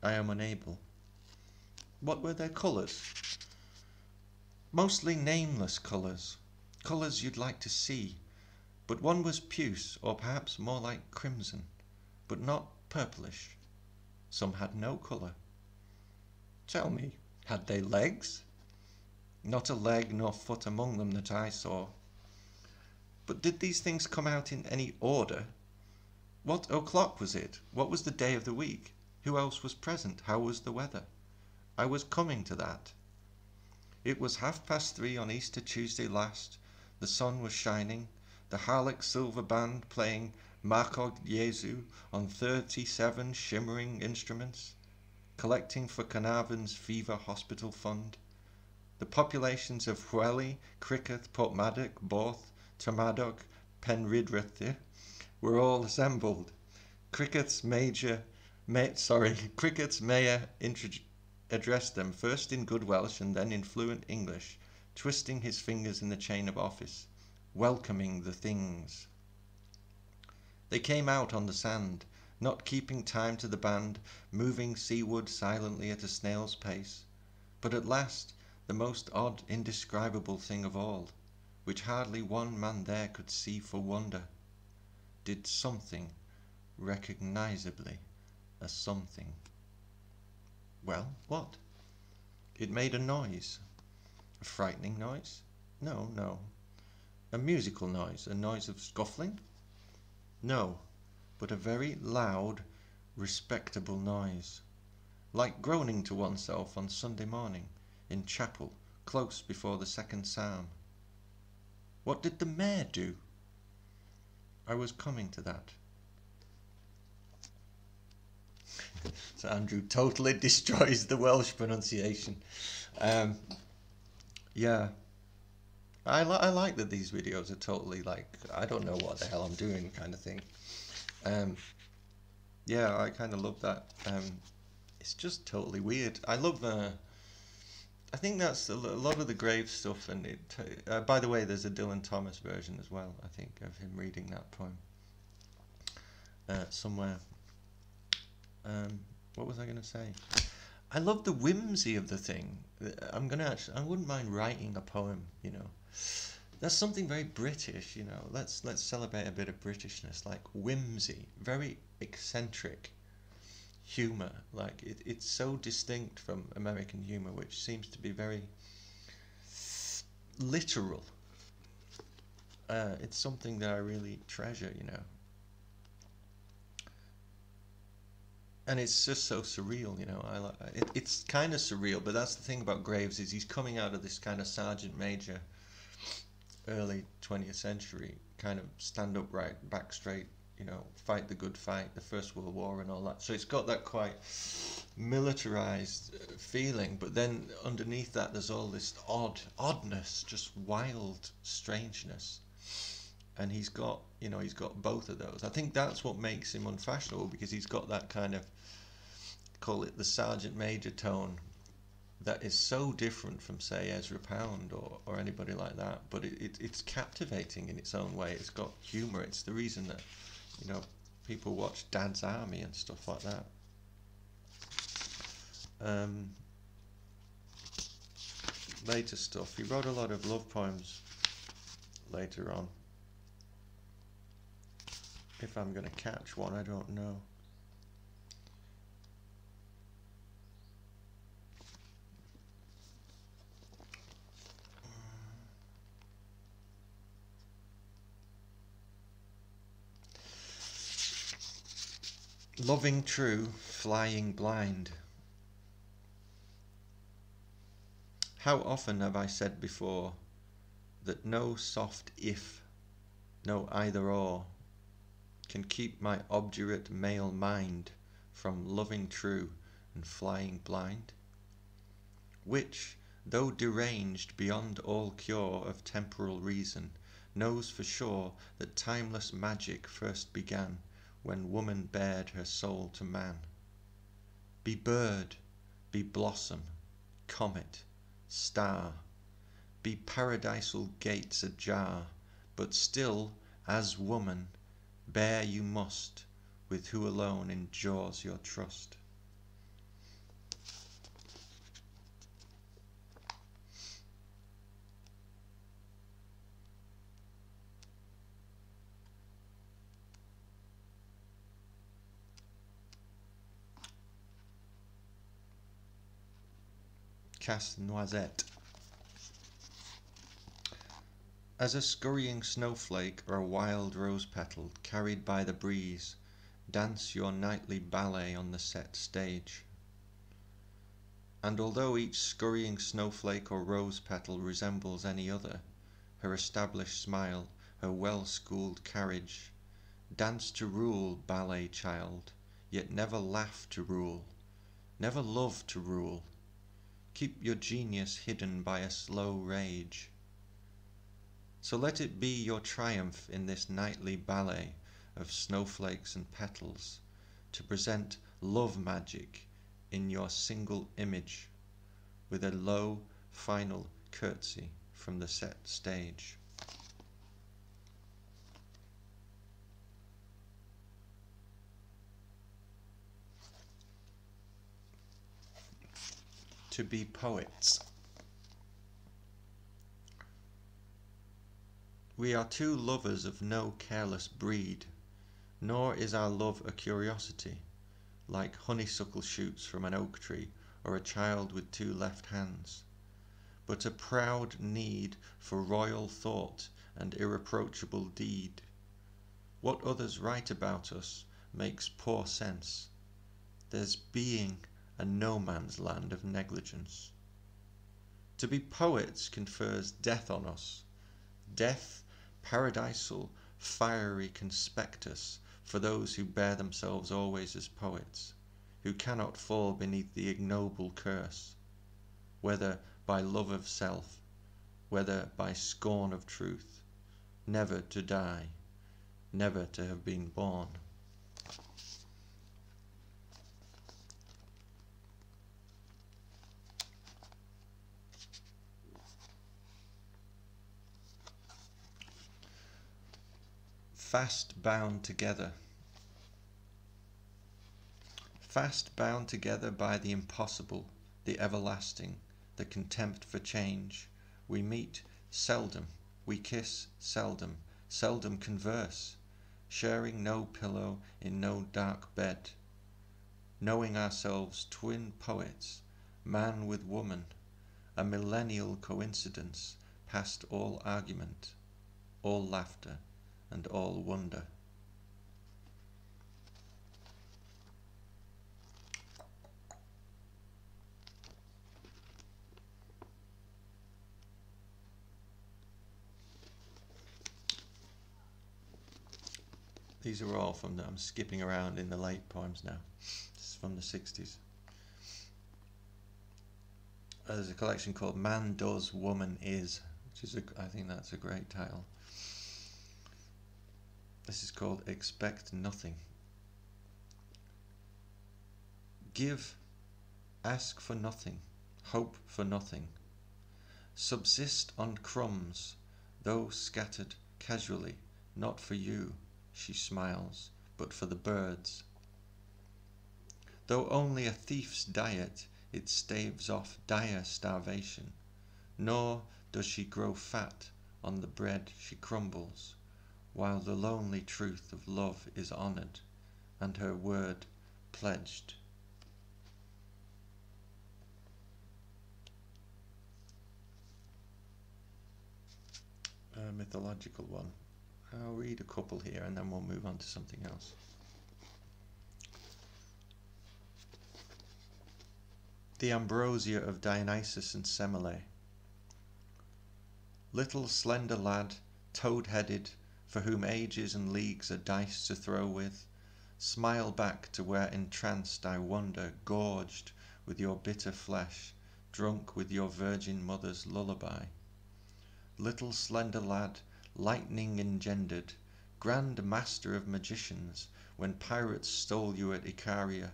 Speaker 1: I am unable. What were their colours? Mostly nameless colours, colours you'd like to see, but one was puce, or perhaps more like crimson, but not purplish. Some had no colour. Tell me, had they legs? Not a leg nor foot among them that I saw. But did these things come out in any order? What o'clock was it? What was the day of the week? Who else was present? How was the weather? I was coming to that. It was 3:30 on Easter Tuesday last. The sun was shining. The Harlech Silver Band playing Marcog Jesu on 37 shimmering instruments, collecting for Carnarvon's Fever Hospital Fund. The populations of Hweli, Cricket, Portmaddock, Borth, Tomadoc, Penrhydderth were all assembled. Cricket's mayor addressed them first in good Welsh and then in fluent English, twisting his fingers in the chain of office, welcoming the things. They came out on the sand, not keeping time to the band, moving seaward silently at a snail's pace. But at last, the most odd, indescribable thing of all, which hardly one man there could see for wonder, did something, recognizably a something. Well, what? It made a noise. A frightening noise? No. A musical noise, a noise of scuffling? No, but a very loud, respectable noise, like groaning to oneself on Sunday morning, in chapel, close before the second psalm. What did the mayor do? I was coming to that. So Andrew totally destroys the Welsh pronunciation. Yeah. I like that these videos are totally like, I don't know what the hell I'm doing kind of thing. Yeah, I kind of love that. It's just totally weird. I love, I think that's a lot of the grave stuff, and it, by the way, there's a Dylan Thomas version as well, I think, of him reading that poem. Somewhere. What was I going to say? I love the whimsy of the thing. I wouldn't mind writing a poem, you know. That's something very British, you know. Let's celebrate a bit of Britishness, like whimsy, very eccentric humor. Like it's so distinct from American humor, which seems to be very literal. It's something that I really treasure, you know. And it's just so surreal, you know. It's kind of surreal, but that's the thing about Graves, is he's coming out of this kind of Sergeant Major, early 20th century, kind of stand upright, back straight, you know, fight the good fight, the First World War and all that. So it's got that quite militarized feeling, but then underneath that there's all this oddness, just wild strangeness. And he's got, you know, he's got both of those. I think that's what makes him unfashionable, because he's got that kind of, call it the Sergeant Major tone, that is so different from, say, Ezra Pound or anybody like that. But it's captivating in its own way. It's got humour. It's the reason that, you know, people watch Dad's Army and stuff like that. Later stuff. He wrote a lot of love poems later on. If I'm going to catch one, I don't know. Loving true, flying blind. How often have I said before that no soft if, no either or, can keep my obdurate male mind from loving true and flying blind, which, though deranged beyond all cure of temporal reason, knows for sure that timeless magic first began when woman bared her soul to man. Be bird, be blossom, comet, star, be paradisal gates ajar, but still, as woman, bear you must with who alone endures your trust. Casse-noisette. As a scurrying snowflake or a wild rose petal carried by the breeze, dance your nightly ballet on the set stage. And although each scurrying snowflake or rose petal resembles any other, her established smile, her well-schooled carriage, dance to rule, ballet child, yet never laugh to rule, never love to rule. Keep your genius hidden by a slow rage. So let it be your triumph in this nightly ballet of snowflakes and petals, to present love magic in your single image, with a low final curtsy from the set stage. To be poets. We are two lovers of no careless breed, nor is our love a curiosity, like honeysuckle shoots from an oak tree, or a child with two left hands, but a proud need for royal thought and irreproachable deed. What others write about us makes poor sense. There's being a no man's land of negligence. To be poets confers death on us, death paradisal, fiery conspectus for those who bear themselves always as poets, who cannot fall beneath the ignoble curse, whether by love of self, whether by scorn of truth, never to die, never to have been born. Fast bound together. Fast bound together by the impossible, the everlasting, the contempt for change, we meet seldom, we kiss seldom, seldom converse, sharing no pillow in no dark bed, knowing ourselves twin poets, man with woman, a millennial coincidence past all argument, all laughter, and all wonder. These are all from I'm skipping around in the late poems now. This is from the 60s. There's a collection called Man Does, Woman Is, which is I think that's a great title. This is called Expect Nothing. Give, ask for nothing, hope for nothing. Subsist on crumbs, though scattered casually, not for you, she smiles, but for the birds. Though only a thief's diet, it staves off dire starvation, nor does she grow fat on the bread she crumbles, while the lonely truth of love is honoured, and her word pledged. A mythological one. I'll read a couple here and then we'll move on to something else. The Ambrosia of Dionysus and Semele. Little slender lad, toad-headed, for whom ages and leagues are dice to throw with, smile back to where entranced I wander, gorged with your bitter flesh, drunk with your virgin mother's lullaby. Little slender lad, lightning engendered, grand master of magicians, when pirates stole you at Icaria,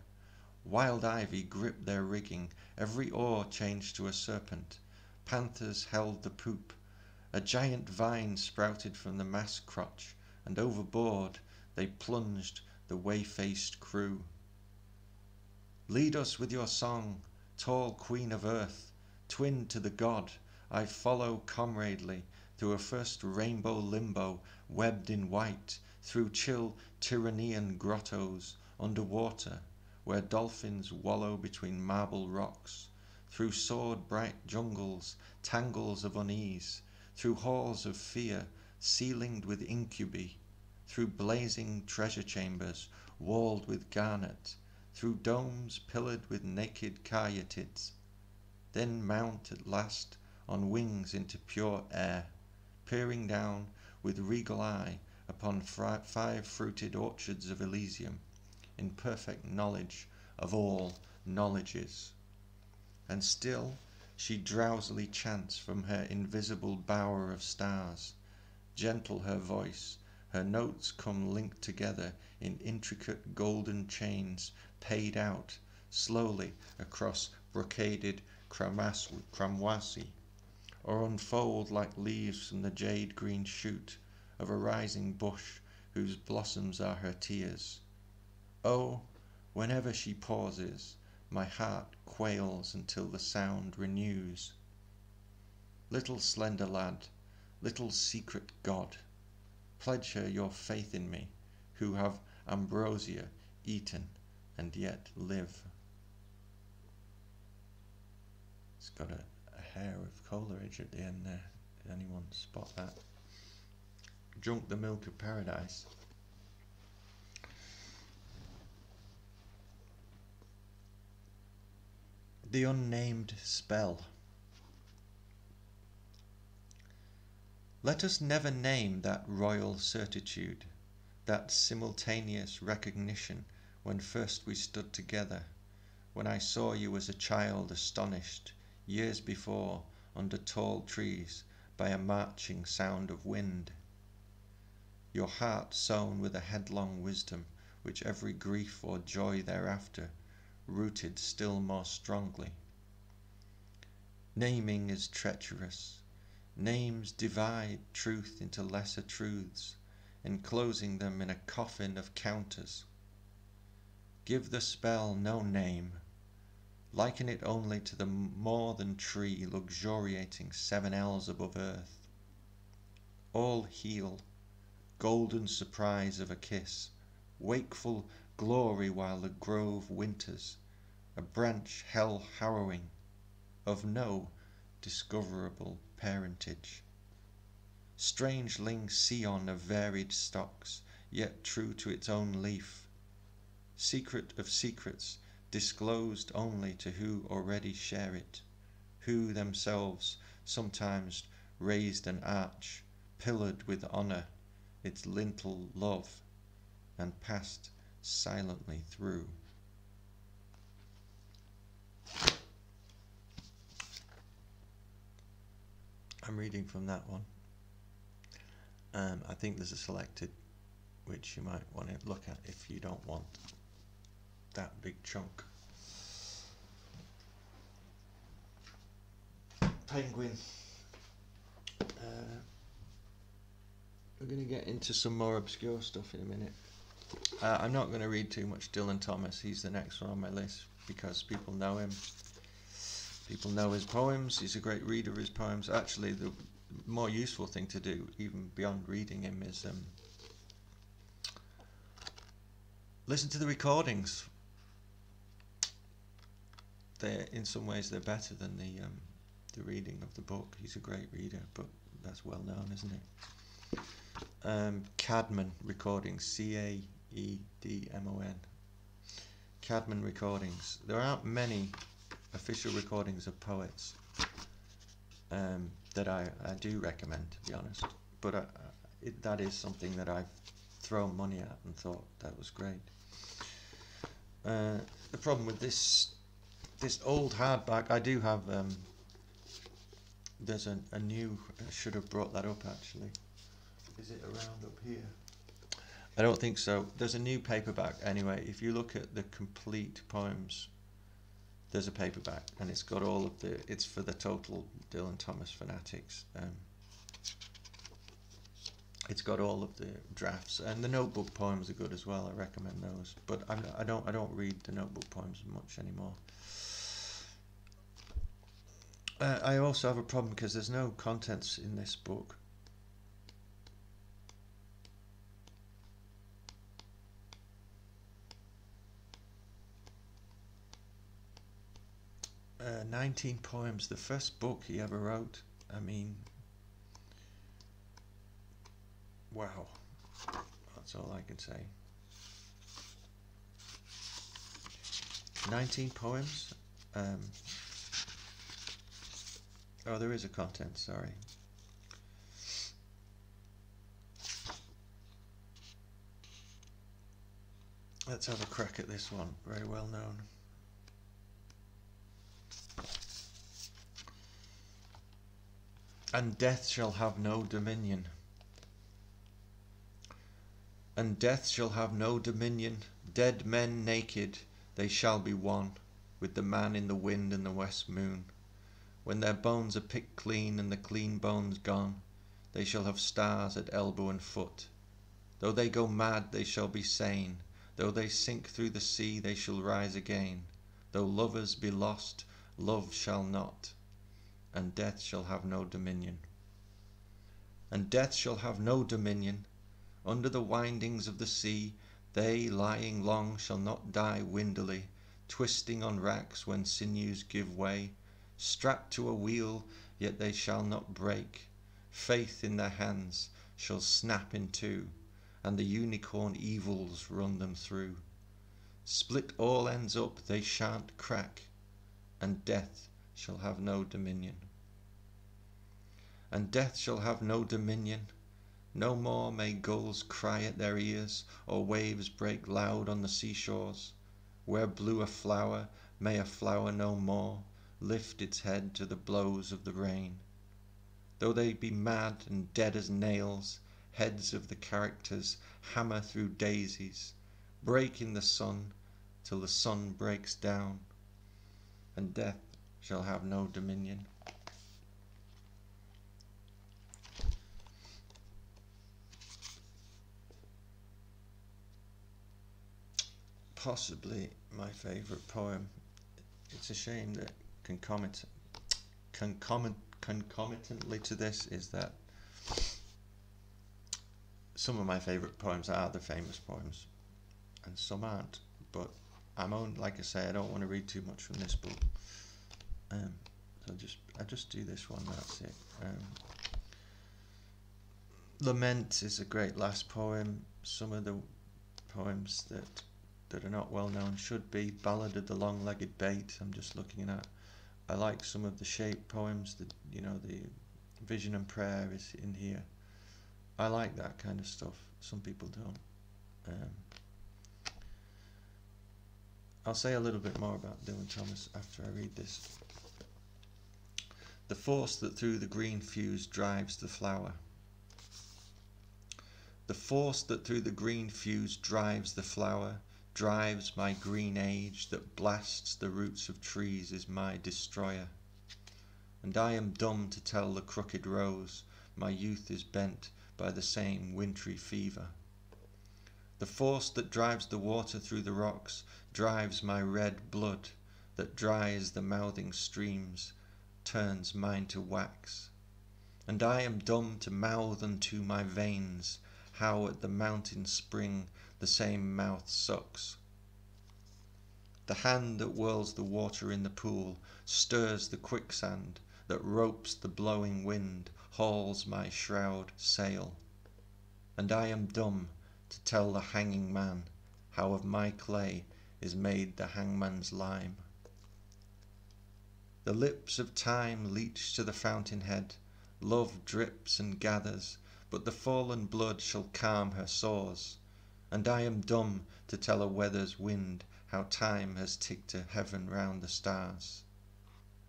Speaker 1: wild ivy gripped their rigging, every oar changed to a serpent, Panthers held the poop. A giant vine sprouted from the mast crotch, and overboard they plunged the way-faced crew. Lead us with your song, tall queen of earth, twin to the god. I follow comradely through a first rainbow limbo, webbed in white, through chill Tyrannean grottos, under water, where dolphins wallow between marble rocks, through sword-bright jungles, tangles of unease, through halls of fear, ceilinged with incubi, through blazing treasure chambers, walled with garnet, through domes pillared with naked caryatids, then mount at last on wings into pure air, peering down with regal eye upon 5-fruited orchards of Elysium, in perfect knowledge of all knowledges. And still she drowsily chants from her invisible bower of stars. Gentle her voice, her notes come linked together in intricate golden chains paid out slowly across brocaded cramoisi, or unfold like leaves from the jade-green shoot of a rising bush whose blossoms are her tears. Oh, whenever she pauses, my heart quails until the sound renews. Little slender lad, little secret god, pledge her your faith in me, who have ambrosia eaten and yet live. It's got a hair of Coleridge at the end there. Did anyone spot that? Drunk the milk of paradise. The unnamed spell. Let us never name that royal certitude, that simultaneous recognition when first we stood together, when I saw you as a child astonished, years before, under tall trees, by a marching sound of wind. Your heart sown with a headlong wisdom, which every grief or joy thereafter rooted still more strongly. Naming is treacherous. Names divide truth into lesser truths, enclosing them in a coffin of counters. Give the spell no name. Liken it only to the more than tree luxuriating 7 ells above earth. All heal, golden surprise of a kiss, wakeful glory while the grove winters, a branch hell harrowing, of no discoverable parentage. Strangeling scion of varied stocks, yet true to its own leaf. Secret of secrets, disclosed only to who already share it, who themselves sometimes raised an arch, pillared with honour, its lintel love, and passed silently through. I'm reading from that one. I think there's a selected which you might want to look at if you don't want that big chunk. Penguin. We're going to get into some more obscure stuff in a minute. I'm not going to read too much Dylan Thomas. He's the next one on my list because people know him. People know his poems. He's a great reader of his poems. Actually, the more useful thing to do, even beyond reading him, is listen to the recordings. They're, in some ways, they're better than the reading of the book. He's a great reader, but that's well known, isn't it? Cadman recordings, C-A-E-D-M-O-N. Cadman recordings. There aren't many official recordings of poets that I do recommend, to be honest, but that is something that I've thrown money at and thought that was great. The problem with this old hardback, I do have there's a new, I should have brought that up actually. Is it around up here? I don't think so. There's a new paperback anyway. If you look at the complete poems, there's a paperback, and it's got all of the, it's for the total Dylan Thomas fanatics. It's got all of the drafts, and the notebook poems are good as well. I recommend those, but I don't read the notebook poems much anymore. I also have a problem because there's no contents in this book. Uh, 19 poems, the first book he ever wrote. I mean, wow, that's all I can say. 19 poems. Oh, there is a content, sorry. Let's have a crack at this one, very well known. And death shall have no dominion. And death shall have no dominion. Dead men naked, they shall be one with the man in the wind and the west moon. When their bones are picked clean and the clean bones gone, they shall have stars at elbow and foot. Though they go mad, they shall be sane. Though they sink through the sea, they shall rise again. Though lovers be lost, love shall not. And death shall have no dominion. And death shall have no dominion. Under the windings of the sea, they lying long shall not die windily, twisting on racks when sinews give way. Strapped to a wheel, yet they shall not break. Faith in their hands shall snap in two, and the unicorn evils run them through. Split all ends up, they shan't crack, and death shall have no dominion. And death shall have no dominion. No more may gulls cry at their ears, or waves break loud on the seashores. Where blew a flower, may a flower no more lift its head to the blows of the rain. Though they be mad and dead as nails, heads of the characters hammer through daisies, break in the sun till the sun breaks down, and death shall have no dominion. Possibly my favourite poem. It's a shame that concomitantly to this is that some of my favourite poems are the famous poems and some aren't, but like I say, I don't want to read too much from this book, so I just do this one, that's it. Lament is a great last poem. Some of the poems that are not well known should be. Ballad of the Long-Legged Bait, I'm just looking at. I like some of the shape poems, the Vision and Prayer is in here. I like that kind of stuff. Some people don't. I'll say a little bit more about Dylan Thomas after I read this. The force that through the green fuse drives the flower. The force that through the green fuse drives the flower, drives my green age that blasts the roots of trees is my destroyer. And I am dumb to tell the crooked rose my youth is bent by the same wintry fever. The force that drives the water through the rocks drives my red blood that dries the mouthing streams, turns mine to wax. And I am dumb to mouth unto my veins how at the mountain spring the same mouth sucks. The hand that whirls the water in the pool stirs the quicksand that ropes the blowing wind, hauls my shroud sail. And I am dumb to tell the hanging man how of my clay is made the hangman's lime. The lips of time leach to the fountainhead, love drips and gathers, but the fallen blood shall calm her sores. And I am dumb to tell a weather's wind how time has ticked to heaven round the stars.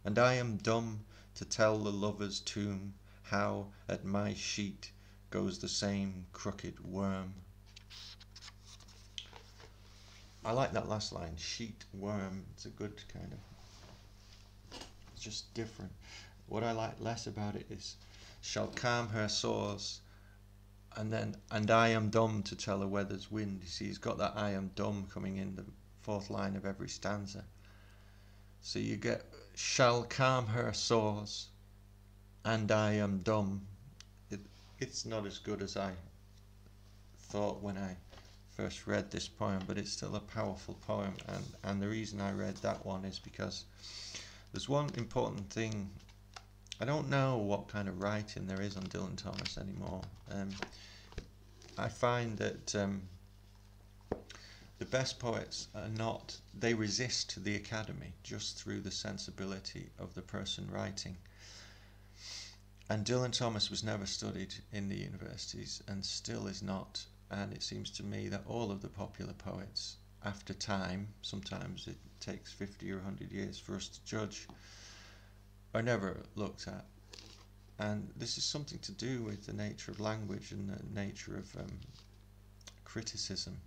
Speaker 1: And I am dumb to tell the lover's tomb how at my sheet goes the same crooked worm. I like that last line, sheet worm. It's a good kind of It's just different. What I like less about it is, shall calm her sores, and I am dumb to tell the weather's wind. You see, he's got that I am dumb coming in the fourth line of every stanza. So you get, shall calm her sores, and I am dumb. It's not as good as I thought when I first read this poem, but it's still a powerful poem, and the reason I read that one is because there's one important thing. I don't know what kind of writing there is on Dylan Thomas anymore. I find that the best poets are not, they resist the academy just through the sensibility of the person writing. And Dylan Thomas was never studied in the universities and still is not. And it seems to me that all of the popular poets, after time, sometimes it takes 50 or 100 years for us to judge, are never looked at. And this is something to do with the nature of language and the nature of criticism.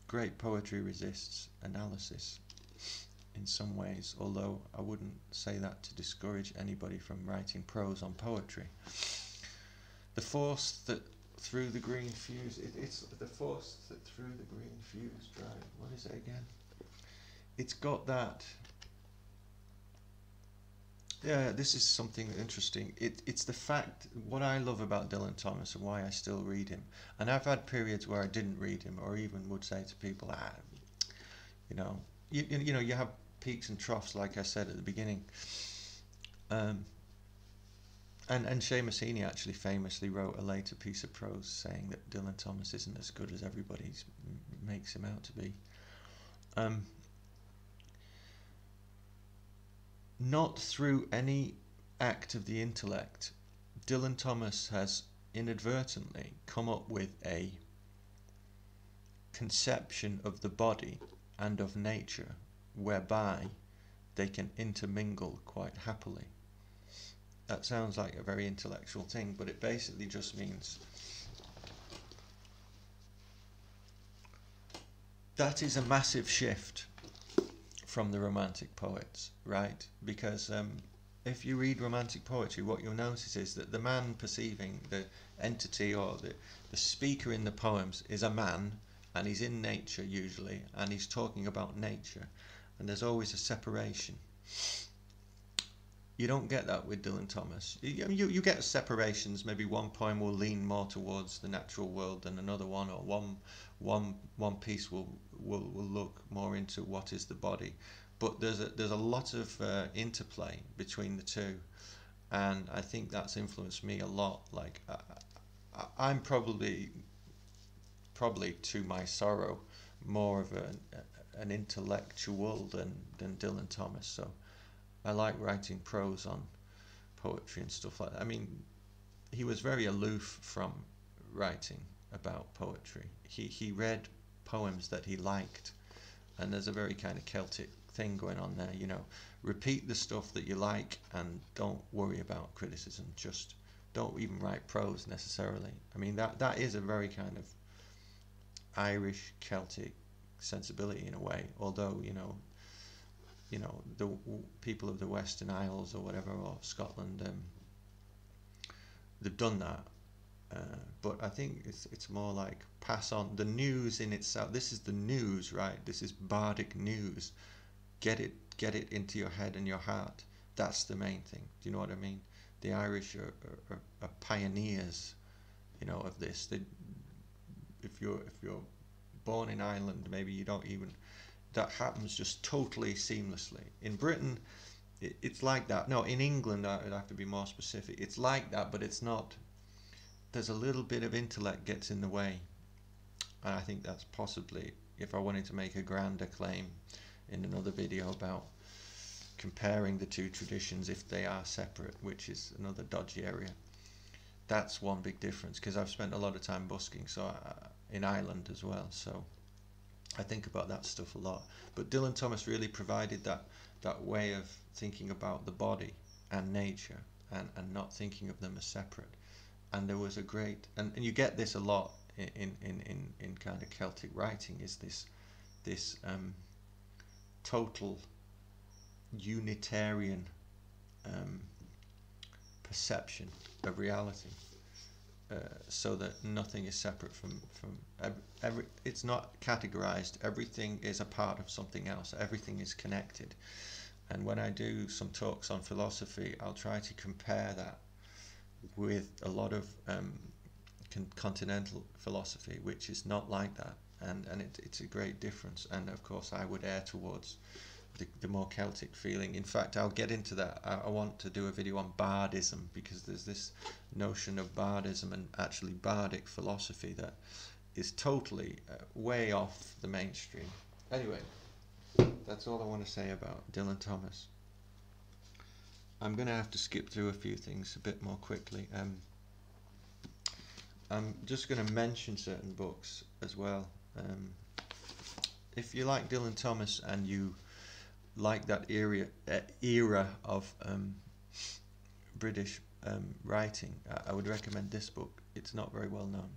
Speaker 1: Great poetry resists analysis in some ways, although I wouldn't say that to discourage anybody from writing prose on poetry. The force that through the green fuse, it's the force that through the green fuse drive. What is it again? It's got that. Yeah, this is something interesting. It's the fact, what I love about Dylan Thomas and why I still read him. And I've had periods where I didn't read him, or even would say to people, you know, you have peaks and troughs, like I said at the beginning. And Seamus Heaney actually famously wrote a later piece of prose saying that Dylan Thomas isn't as good as everybody makes him out to be. Not through any act of the intellect, Dylan Thomas has inadvertently come up with a conception of the body and of nature whereby they can intermingle quite happily. That sounds like a very intellectual thing, but it basically just means that is a massive shift from the Romantic poets, right? Because if you read Romantic poetry, what you'll notice is that the man perceiving the entity or the speaker in the poems is a man, and he's in nature usually, and he's talking about nature, and there's always a separation. You don't get that with Dylan Thomas. You get separations. Maybe one poem will lean more towards the natural world than another one, or one piece will look more into what is the body. But there's a lot of interplay between the two, and I think that's influenced me a lot. Like I'm probably to my sorrow more of an intellectual than Dylan Thomas. So I like writing prose on poetry and stuff like that. I mean, he was very aloof from writing about poetry. He read poems that he liked, and there's a very kind of Celtic thing going on there, you know. Repeat the stuff that you like and don't worry about criticism. Just don't even write prose necessarily. I mean, that is a very kind of Irish Celtic sensibility in a way, although you know the people of the Western Isles or whatever, or Scotland, they've done that, but I think it's more like pass on the news in itself. This is the news, right? This is bardic news. Get it into your head and your heart. That's the main thing. Do you know what I mean? The Irish are pioneers, you know, of this. If you're born in Ireland, maybe you don't even. That happens just totally seamlessly. In Britain, it's like that. No, in England, I'd have to be more specific. It's like that, but it's not. There's a little bit of intellect gets in the way. And I think that's possibly, if I wanted to make a grander claim in another video about comparing the two traditions if they are separate, which is another dodgy area. That's one big difference, because I've spent a lot of time busking in Ireland as well, so I think about that stuff a lot. But Dylan Thomas really provided that way of thinking about the body and nature, and not thinking of them as separate. And there was a great, and you get this a lot in kind of Celtic writing, is this total unitarian perception of reality, so that nothing is separate from every. It's not categorized. Everything is a part of something else. Everything is connected. And when I do some talks on philosophy, I'll try to compare that with a lot of continental philosophy, which is not like that, and it's a great difference. And of course, I would err towards the more Celtic feeling. In fact, I'll get into that. I want to do a video on bardism, because there's this notion of bardism and actually bardic philosophy that is totally way off the mainstream. Anyway, that's all I want to say about Dylan Thomas. I'm going to have to skip through a few things a bit more quickly. I'm just going to mention certain books as well. If you like Dylan Thomas and you like that era of British writing, I would recommend this book. It's not very well known.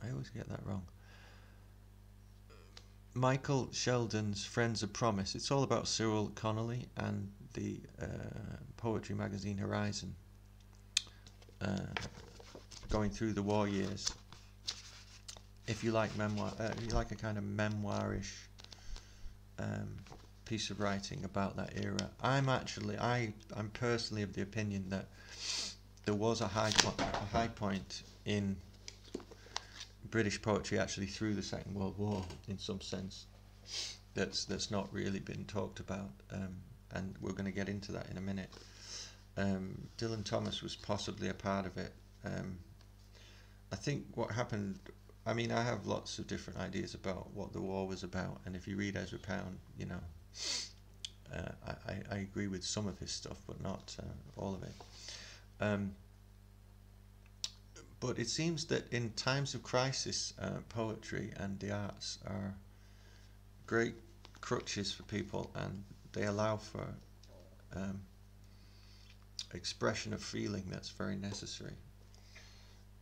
Speaker 1: I always get that wrong. Michael Sheldon's Friends of Promise. It's all about Cyril Connolly and the poetry magazine Horizon, going through the war years. If you like memoir, if you like a kind of memoirish piece of writing about that era, I'm personally of the opinion that there was a high point in British poetry actually through the Second World War, in some sense, that's not really been talked about, and we're going to get into that in a minute. Dylan Thomas was possibly a part of it. I think what happened, I mean, I have lots of different ideas about what the war was about, and if you read Ezra Pound, you know, I agree with some of his stuff, but not all of it. But it seems that in times of crisis, poetry and the arts are great crutches for people, and they allow for expression of feeling that's very necessary.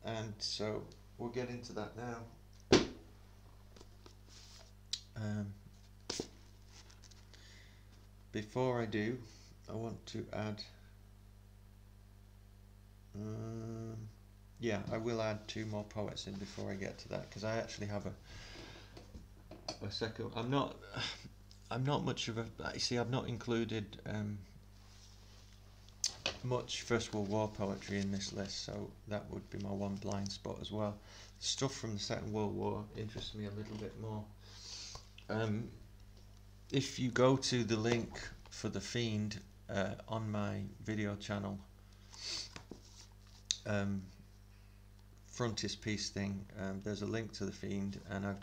Speaker 1: And so we'll get into that now. Before I do, I want to add... yeah, I will add two more poets in before I get to that, because I actually have a second. I'm not much of a. You see, I've not included much First World War poetry in this list, so that would be my one blind spot as well. Stuff from the Second World War interests me a little bit more. If you go to the link for The Fiend on my video channel, frontispiece thing, there's a link to The Fiend, and I've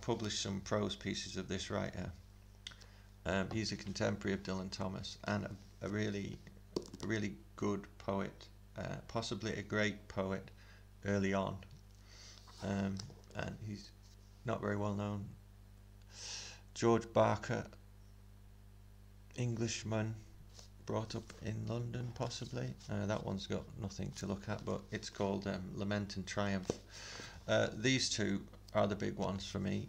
Speaker 1: published some prose pieces of this writer. He's a contemporary of Dylan Thomas, and a really good poet, possibly a great poet early on, and he's not very well known. George Barker, Englishman, brought up in London, possibly. That one's got nothing to look at, but it's called Lament and Triumph. These two are the big ones for me.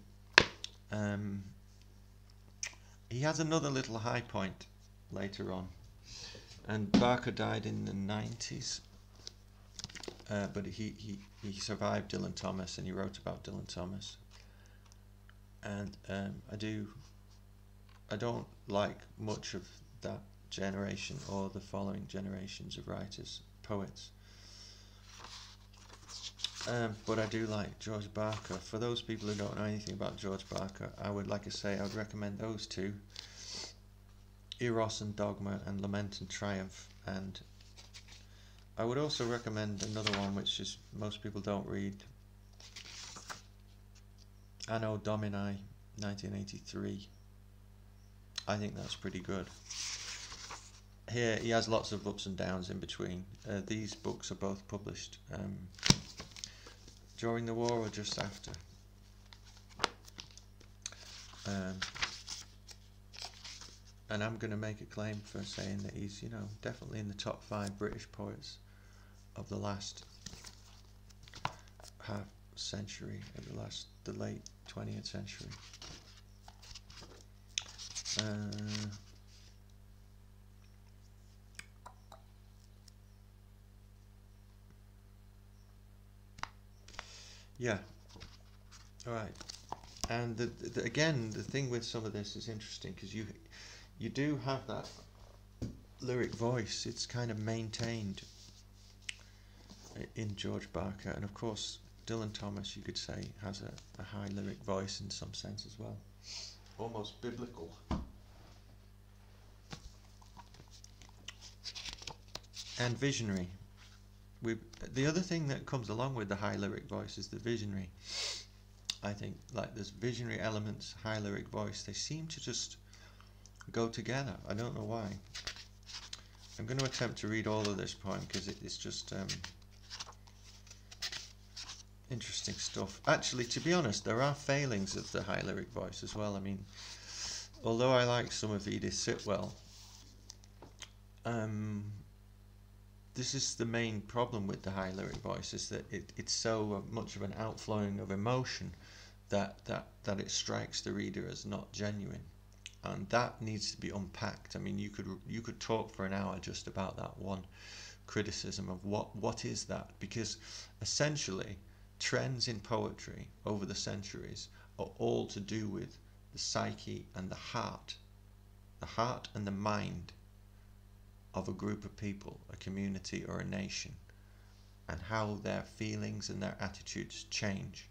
Speaker 1: He has another little high point later on, and Barker died in the 90s, but he survived Dylan Thomas, and he wrote about Dylan Thomas. And I don't like much of that generation or the following generations of writers, poets, but I do like George Barker. For those people who don't know anything about George Barker, I would recommend those two, Eros and Dogma and Lament and Triumph. And I would also recommend another one which is most people don't read, Anno Domini 1983. I think that's pretty good. Here he has lots of ups and downs in between. These books are both published during the war or just after. And I'm going to make a claim for saying that he's, you know, definitely in the top 5 British poets of the last century, the late 20th century. Yeah, all right. And again, the thing with some of this is interesting because you do have that lyric voice. It's kind of maintained in George Barker, and of course Dylan Thomas, you could say, has a high lyric voice in some sense as well, almost biblical. And visionary. The other thing that comes along with the high lyric voice is the visionary. I think, like, there's visionary elements, high lyric voice, they seem to just go together. I don't know why. I'm going to attempt to read all of this poem because it's just interesting stuff. Actually, to be honest, there are failings of the high lyric voice as well. I mean, although I like some of Edith Sitwell, this is the main problem with the high lyric voice, is that it's so much of an outflowing of emotion that it strikes the reader as not genuine, and that needs to be unpacked. I mean, you could talk for an hour just about that one criticism of what is that, because essentially trends in poetry over the centuries are all to do with the psyche and the heart and the mind of a group of people, a community or a nation, and how their feelings and their attitudes change,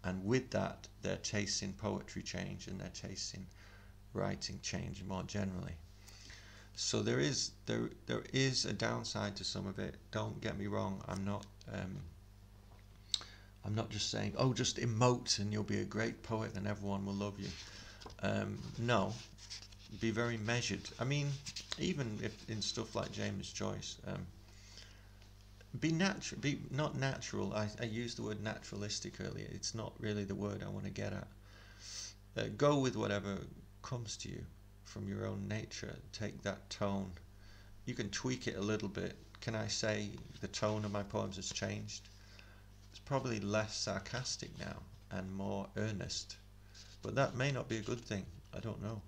Speaker 1: and with that their tastes in poetry change and their tastes in writing change more generally. So there is a downside to some of it. Don't get me wrong. I'm not just saying, oh, just emote and you'll be a great poet and everyone will love you. No, be very measured. I mean, even if in stuff like James Joyce, be not natural. I used the word naturalistic earlier. It's not really the word I want to get at. Go with whatever comes to you from your own nature. Take that tone. You can tweak it a little bit. Can I say the tone of my poems has changed? It's probably less sarcastic now and more earnest, but that may not be a good thing. I don't know.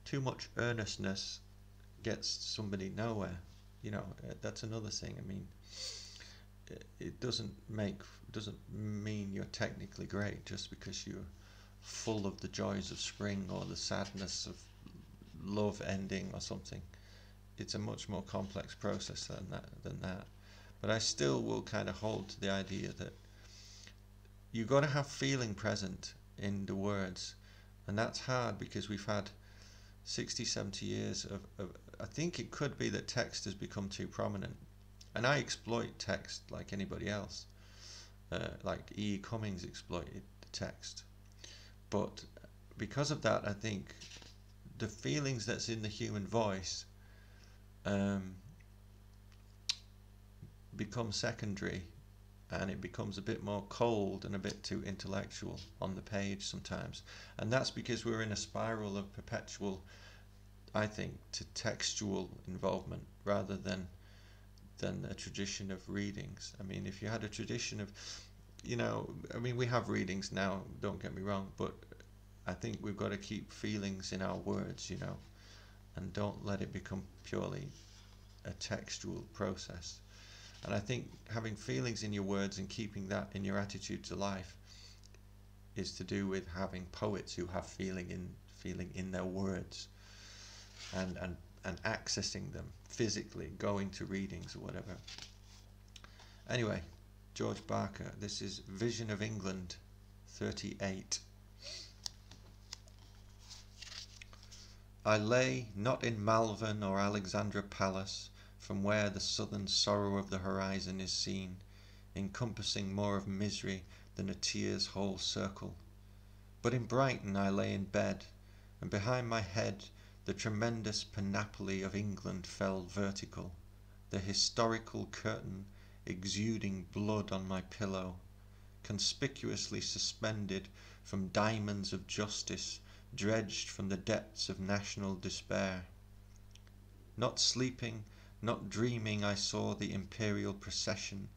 Speaker 1: Too much earnestness gets somebody nowhere. You know, that's another thing. I mean, it doesn't mean you're technically great just because you're full of the joys of spring or the sadness of love ending or something. It's a much more complex process than that. But I still will kind of hold to the idea that you've got to have feeling present in the words, and that's hard because we've had 60, 70 years of I think it could be that text has become too prominent, and I exploit text like anybody else, like E. Cummings exploited the text, but because of that I think the feelings that's in the human voice become secondary, and it becomes a bit more cold and a bit too intellectual on the page sometimes, and that's because we're in a spiral of perpetual, I think, to textual involvement rather than a tradition of readings. I mean, if you had a tradition of, you know, I mean, we have readings now, don't get me wrong, but I think we've got to keep feelings in our words, you know, and don't let it become purely a textual process. And I think having feelings in your words and keeping that in your attitude to life is to do with having poets who have feeling in their words, and accessing them physically, going to readings or whatever. Anyway, George Barker, this is Vision of England 38. I lay not in Malvern or Alexandra Palace, from where the southern sorrow of the horizon is seen, encompassing more of misery than a tear's whole circle. But in Brighton I lay in bed, and behind my head the tremendous panoply of England fell vertical, the historical curtain exuding blood on my pillow, conspicuously suspended from diamonds of justice dredged from the depths of national despair. Not sleeping, not dreaming, I saw the imperial procession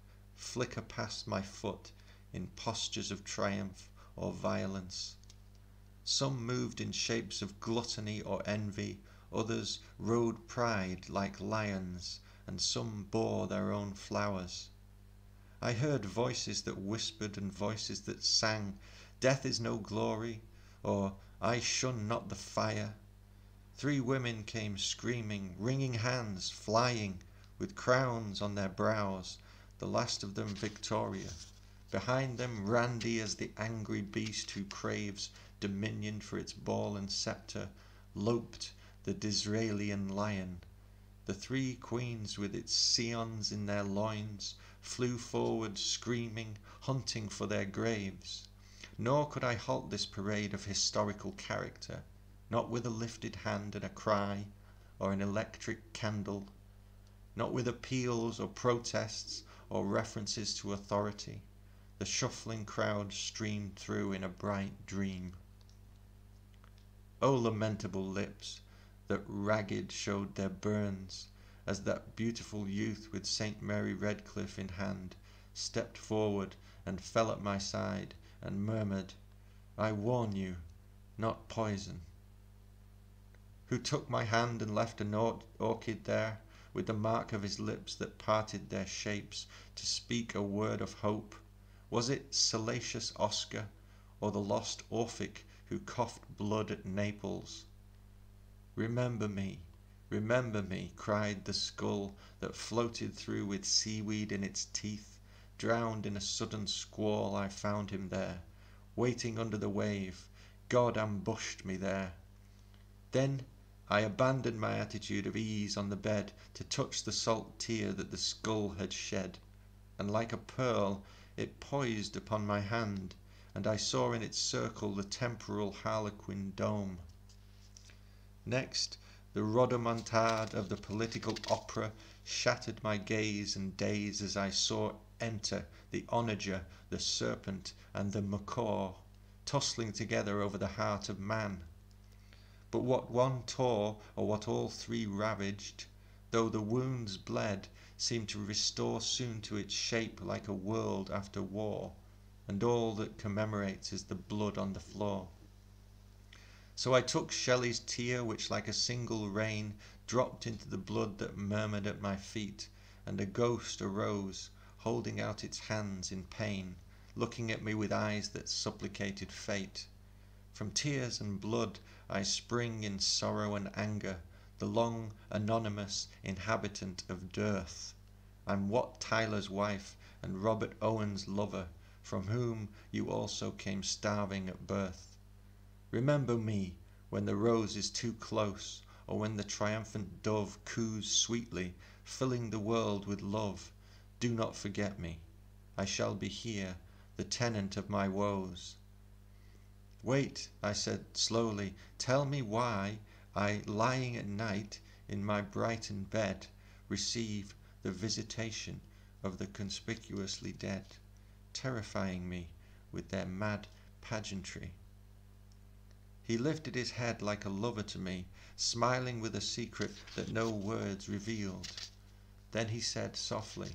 Speaker 1: flicker past my foot in postures of triumph or violence. Some moved in shapes of gluttony or envy, others rode pride like lions, and some bore their own flowers. I heard voices that whispered and voices that sang, "Death is no glory," or "I shun not the fire." 3 women came screaming, wringing hands, flying, with crowns on their brows, the last of them Victoria. Behind them, Randy as the angry beast who craves dominion for its ball and sceptre, loped the Disraelian lion. The 3 queens with its scions in their loins flew forward screaming, hunting for their graves. Nor could I halt this parade of historical character, not with a lifted hand and a cry, or an electric candle, not with appeals or protests or references to authority. The shuffling crowd streamed through in a bright dream. O lamentable lips, that ragged showed their burns, as that beautiful youth with St. Mary Redcliffe in hand stepped forward and fell at my side and murmured, "I warn you, not poison." Who took my hand and left an orchid there, with the mark of his lips that parted their shapes to speak a word of hope? Was it salacious Oscar, or the lost Orphic who coughed blood at Naples? Remember me, cried the skull that floated through with seaweed in its teeth. Drowned in a sudden squall I found him there, waiting under the wave. God ambushed me there. Then I abandoned my attitude of ease on the bed to touch the salt tear that the skull had shed, and like a pearl it poised upon my hand, and I saw in its circle the temporal harlequin dome. Next, the rhodomontade of the political opera shattered my gaze and daze as I saw enter the onager, the serpent, and the macaw, tussling together over the heart of man. But what one tore, or what all 3 ravaged, though the wounds bled, seemed to restore soon to its shape like a world after war, and all that commemorates is the blood on the floor. So I took Shelley's tear, which like a single rain dropped into the blood that murmured at my feet, and a ghost arose, holding out its hands in pain, looking at me with eyes that supplicated fate. From tears and blood I spring in sorrow and anger, the long anonymous inhabitant of dearth. I'm Wat Tyler's wife and Robert Owen's lover, from whom you also came starving at birth. Remember me when the rose is too close, or when the triumphant dove coos sweetly, filling the world with love. Do not forget me. I shall be here, the tenant of my woes. Wait, I said slowly, tell me why I, lying at night in my Brighton bed, receive the visitation of the conspicuously dead, terrifying me with their mad pageantry. He lifted his head like a lover to me, smiling with a secret that no words revealed. Then he said softly,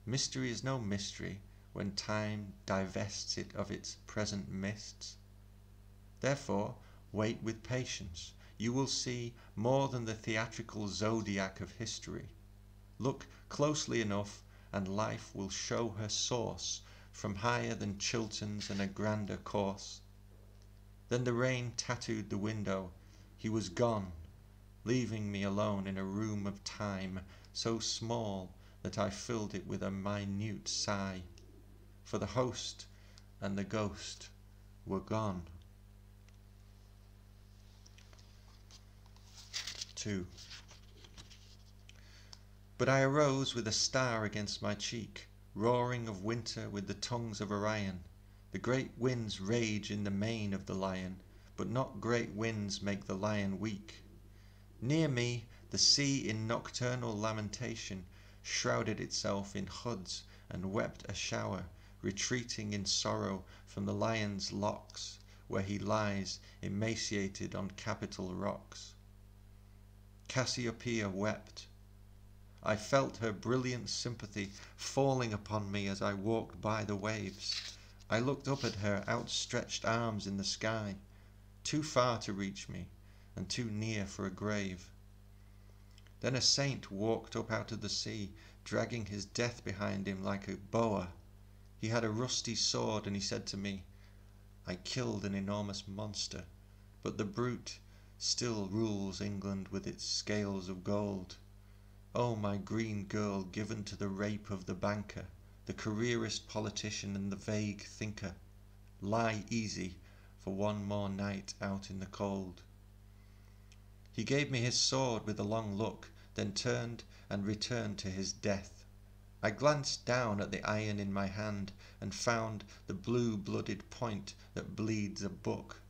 Speaker 1: "Mystery is no mystery when time divests it of its present mists. Therefore, wait with patience. You will see more than the theatrical zodiac of history. Look closely enough, and life will show her source from higher than Chiltern's and a grander course." Then the rain tattooed the window. He was gone, leaving me alone in a room of time so small that I filled it with a minute sigh, for the host and the ghost were gone. 2. But I arose with a star against my cheek, roaring of winter with the tongues of Orion. The great winds rage in the mane of the lion, but not great winds make the lion weak. Near me the sea in nocturnal lamentation shrouded itself in hoods and wept a shower, retreating in sorrow from the lion's locks, where he lies emaciated on Capitol rocks. Cassiopeia wept. I felt her brilliant sympathy falling upon me as I walked by the waves. I looked up at her outstretched arms in the sky, too far to reach me, and too near for a grave. Then a saint walked up out of the sea, dragging his death behind him like a boa. He had a rusty sword, and he said to me, I killed an enormous monster, but the brute still rules England with its scales of gold. Oh, my green girl given to the rape of the banker, the careerist politician and the vague thinker, lie easy for one more night out in the cold. He gave me his sword with a long look, then turned and returned to his death. I glanced down at the iron in my hand and found the blue-blooded point that bleeds a book.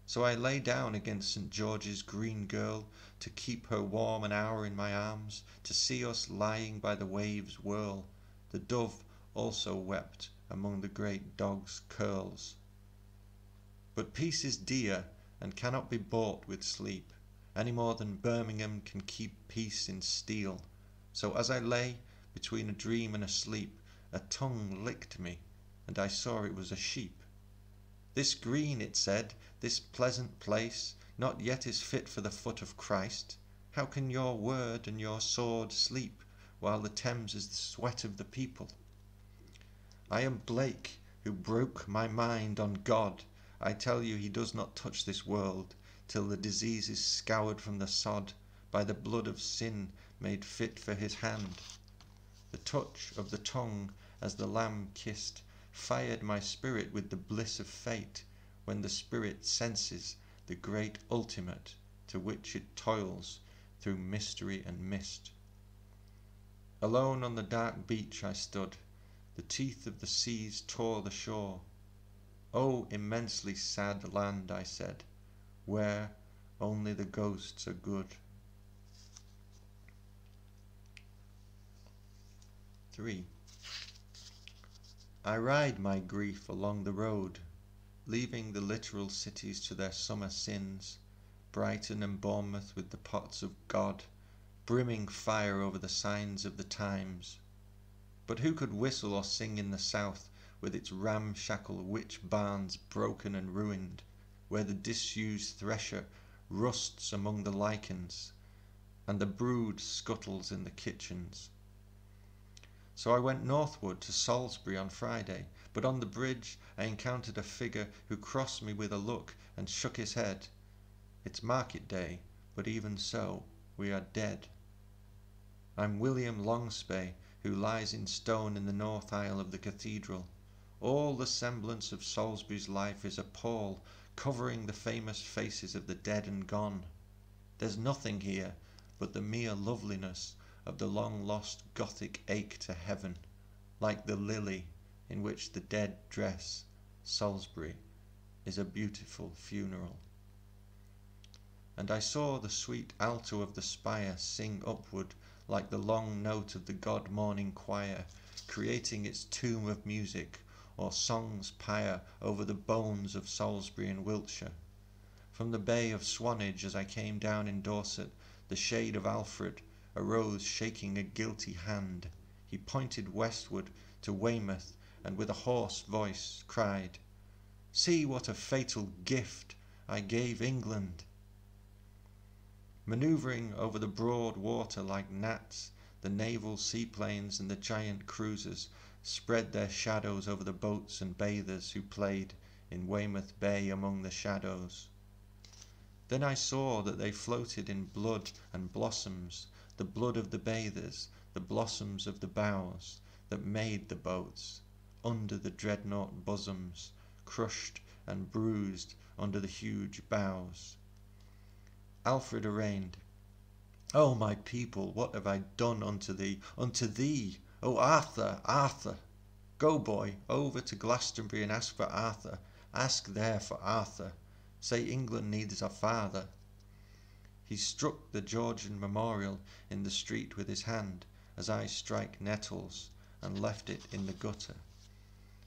Speaker 1: So I lay down against St. George's green girl to keep her warm an hour in my arms, to see us lying by the waves whirl. The dove also wept among the great dog's curls. But peace is dear and cannot be bought with sleep, any more than Birmingham can keep peace in steel. So as I lay between a dream and a sleep, a tongue licked me, and I saw it was a sheep. This green, it said, this pleasant place, not yet is fit for the foot of Christ. How can your word and your sword sleep, while the Thames is the sweat of the people? I am Blake, who broke my mind on God. I tell you he does not touch this world, till the disease is scoured from the sod, by the blood of sin made fit for his hand. The touch of the tongue, as the Lamb kissed, fired my spirit with the bliss of fate, when the spirit senses the great ultimate to which it toils through mystery and mist. Alone on the dark beach I stood. The teeth of the seas tore the shore. O immensely sad land, I said, where only the ghosts are good. 3. I ride my grief along the road, leaving the literal cities to their summer sins, Brighton and Bournemouth with the pots of God, brimming fire over the signs of the times. But who could whistle or sing in the south, with its ramshackle witch barns broken and ruined, where the disused thresher rusts among the lichens, and the brood scuttles in the kitchens? So I went northward to Salisbury on Friday, but on the bridge I encountered a figure who crossed me with a look and shook his head. It's market day, but even so, we are dead. I'm William Longspay, who lies in stone in the north aisle of the cathedral. All the semblance of Salisbury's life is a pall covering the famous faces of the dead and gone. There's nothing here but the mere loveliness of the long-lost Gothic ache to heaven, like the lily in which the dead dress. Salisbury is a beautiful funeral. And I saw the sweet alto of the spire sing upward like the long note of the God-morning choir, creating its tomb of music, or song's pyre over the bones of Salisbury and Wiltshire. From the bay of Swanage, as I came down in Dorset, the shade of Alfred arose shaking a guilty hand. He pointed westward to Weymouth, and with a hoarse voice cried, "See what a fatal gift I gave England!" Manoeuvring over the broad water like gnats, the naval seaplanes and the giant cruisers spread their shadows over the boats and bathers who played in Weymouth Bay among the shadows. Then I saw that they floated in blood and blossoms, the blood of the bathers, the blossoms of the boughs that made the boats, under the dreadnought bosoms, crushed and bruised under the huge bows. Alfred arraigned, "O my people, what have I done unto thee? Unto thee! O Arthur, Arthur! Go, boy, over to Glastonbury and ask for Arthur. Ask there for Arthur. Say England needs a father." He struck the Georgian memorial in the street with his hand, as I strike nettles, and left it in the gutter.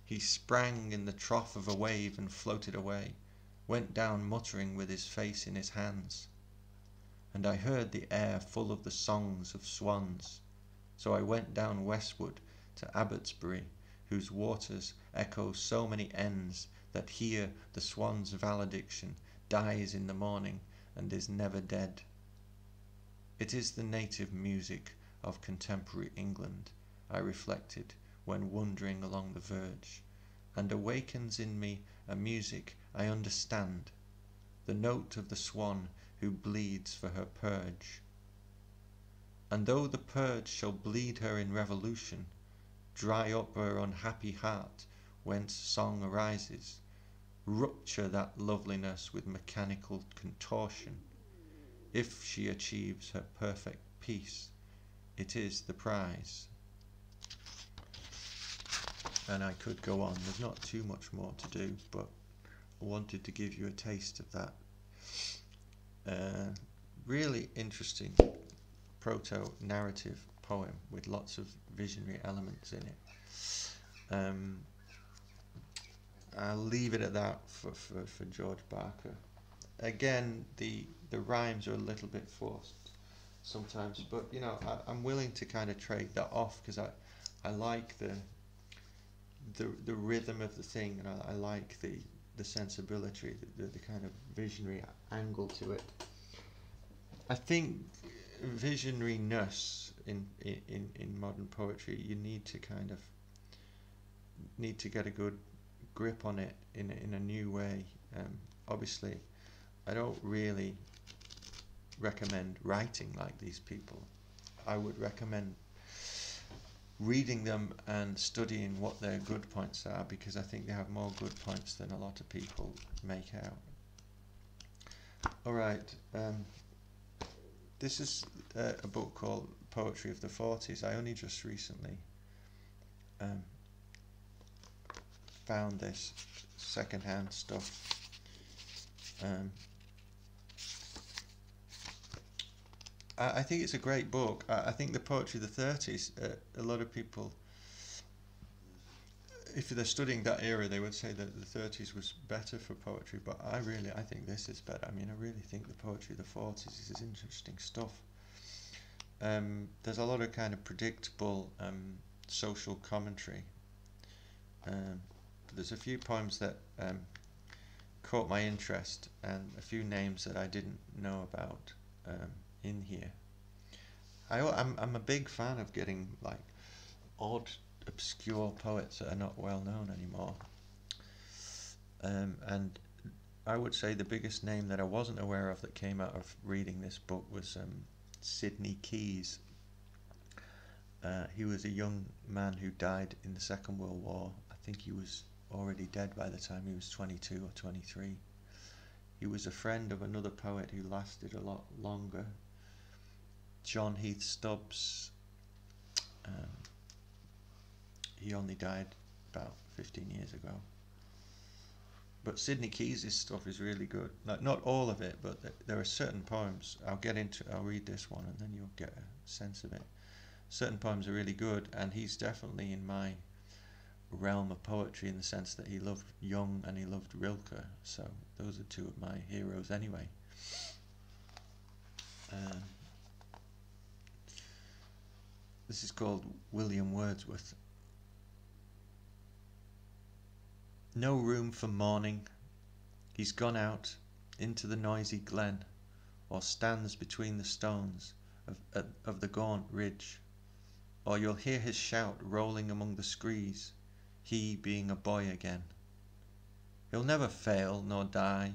Speaker 1: He sprang in the trough of a wave and floated away, went down muttering with his face in his hands. and I heard the air full of the songs of swans. So I went down westward to Abbotsbury, whose waters echo so many ends that here the swan's valediction dies in the morning and is never dead. It is the native music of contemporary England, I reflected, when wandering along the verge, and awakens in me a music I understand, the note of the swan who bleeds for her purge. And though the purge shall bleed her in revolution, dry up her unhappy heart whence song arises, rupture that loveliness with mechanical contortion, if she achieves her perfect peace, it is the prize. And I could go on, there's not too much more to do, but I wanted to give you a taste of that. Really interesting proto-narrative poem with lots of visionary elements in it. I'll leave it at that for George Barker. Again, the rhymes are a little bit forced sometimes, but you know, I'm willing to kind of trade that off because I like the rhythm of the thing, and I like the sensibility, the kind of visionary angle to it. I think visionariness in modern poetry, you need to get a good grip on it in a new way. Obviously, I don't really recommend writing like these people. I would recommend reading them and studying what their good points are, because I think they have more good points than a lot of people make out. Alright, this is a book called Poetry of the 40s. I only just recently found this second-hand stuff. I think it's a great book. I think the poetry of the 30s, a lot of people, if they're studying that era, they would say that the 30s was better for poetry, but I think this is better. I mean, I really think the poetry of the 40s is interesting stuff. There's a lot of kind of predictable social commentary. There's a few poems that caught my interest, and a few names that I didn't know about in here. I'm a big fan of getting like odd, obscure poets that are not well known anymore. And I would say the biggest name that I wasn't aware of that came out of reading this book was Sidney Keyes. He was a young man who died in the Second World War. I think he was already dead by the time he was 22 or 23. He was a friend of another poet who lasted a lot longer, John Heath Stubbs. He only died about 15 years ago. But Sidney Keyes' stuff is really good. Like, not all of it, but there are certain poems. I'll read this one and then you'll get a sense of it. Certain poems are really good, and he's definitely in my realm of poetry in the sense that he loved Jung and he loved Rilke. So those are two of my heroes anyway. This is called William Wordsworth. No room for morning. He's gone out into the noisy glen, or stands between the stones of the gaunt ridge, or you'll hear his shout rolling among the screes, he being a boy again. He'll never fail nor die,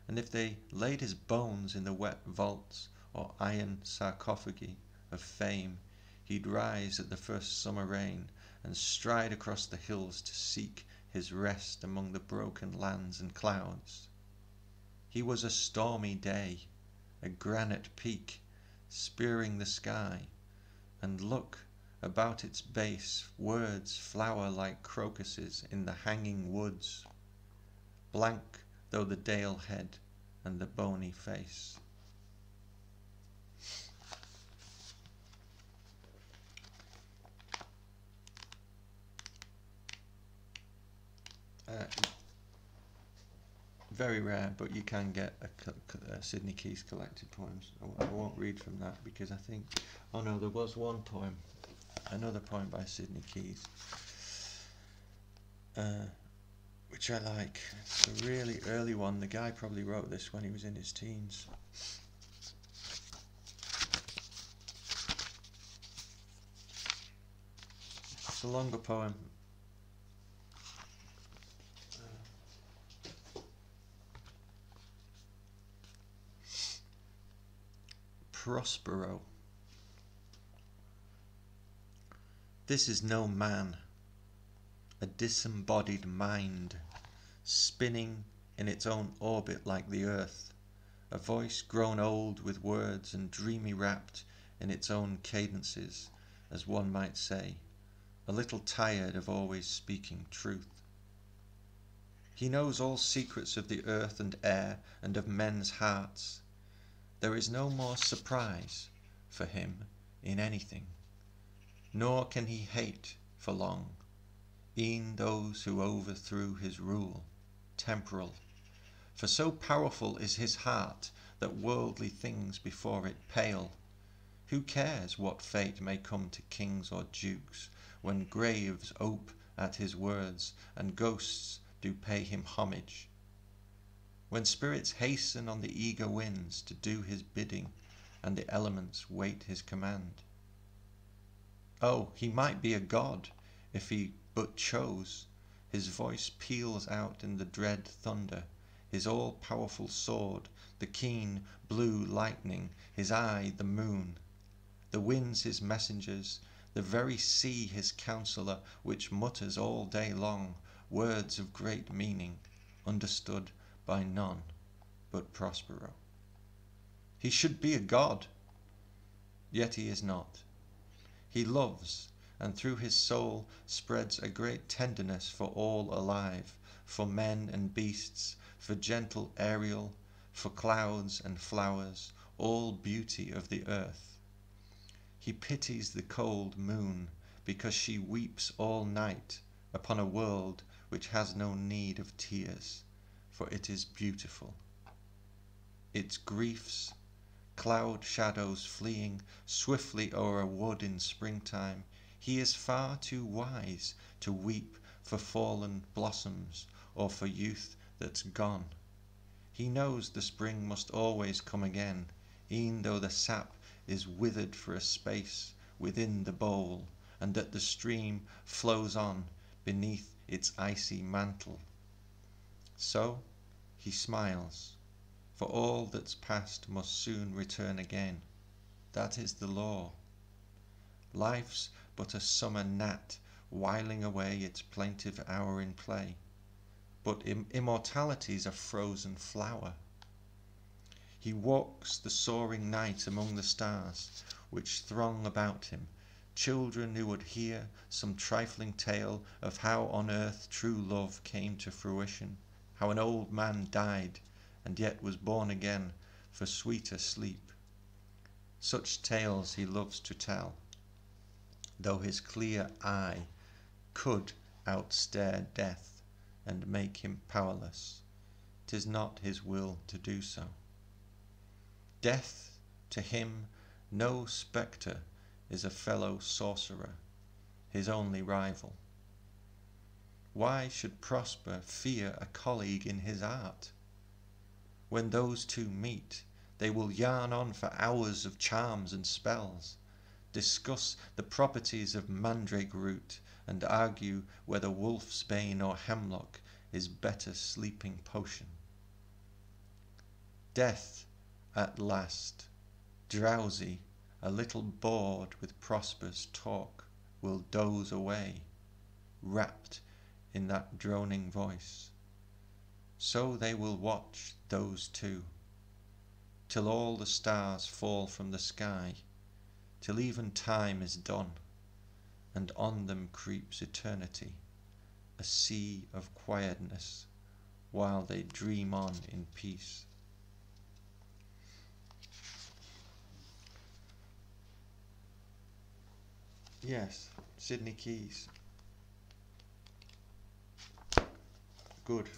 Speaker 1: and if they laid his bones in the wet vaults or iron sarcophagi of fame, he'd rise at the first summer rain and stride across the hills to seek his rest among the broken lands and clouds. He was a stormy day, a granite peak, spearing the sky, and look, about its base words flower like crocuses in the hanging woods, blank though the dale head and the bony face. Very rare, but you can get a Sidney Keyes collected poems. I won't read from that because I think, oh no, there was one poem, another poem by Sidney Keyes, which I like. It's a really early one. The guy probably wrote this when he was in his teens. It's a longer poem. Prospero. This is no man, a disembodied mind, spinning in its own orbit like the earth, a voice grown old with words and dreamy wrapped in its own cadences, as one might say, a little tired of always speaking truth. He knows all secrets of the earth and air and of men's hearts. There is no more surprise for him in anything, nor can he hate for long, e'en those who overthrew his rule, temporal, for so powerful is his heart that worldly things before it pale. Who cares what fate may come to kings or dukes, when graves ope at his words and ghosts do pay him homage? When spirits hasten on the eager winds to do his bidding, and the elements wait his command. Oh, he might be a god, if he but chose. His voice peals out in the dread thunder, his all-powerful sword, the keen blue lightning, his eye the moon, the winds his messengers, the very sea his counsellor, which mutters all day long words of great meaning, understood by none but Prospero. He should be a god, yet he is not. He loves, and through his soul spreads a great tenderness for all alive, for men and beasts, for gentle Ariel, for clouds and flowers, all beauty of the earth. He pities the cold moon, because she weeps all night upon a world which has no need of tears, for it is beautiful. Its griefs, cloud shadows fleeing swiftly o'er a wood in springtime, he is far too wise to weep for fallen blossoms or for youth that's gone. He knows the spring must always come again, e'en though the sap is withered for a space within the bowl, and that the stream flows on beneath its icy mantle. So he smiles, for all that's past must soon return again. That is the law. Life's but a summer gnat whiling away its plaintive hour in play, but immortality's a frozen flower. He walks the soaring night among the stars, which throng about him, children who would hear some trifling tale of how on earth true love came to fruition, how an old man died and yet was born again for sweeter sleep. Such tales he loves to tell, though his clear eye could outstare death and make him powerless. 'Tis not his will to do so. Death, to him, no spectre, is a fellow sorcerer, his only rival. Why should Prosper fear a colleague in his art? When those two meet, they will yarn on for hours of charms and spells, discuss the properties of mandrake root, and argue whether wolfsbane or hemlock is better sleeping potion. Death, at last, drowsy, a little bored with Prosper's talk, will doze away, wrapped in that droning voice. So they will watch, those two, till all the stars fall from the sky, till even time is done, and on them creeps eternity, a sea of quietness, while they dream on in peace. Yes, Sidney Keyes. Good.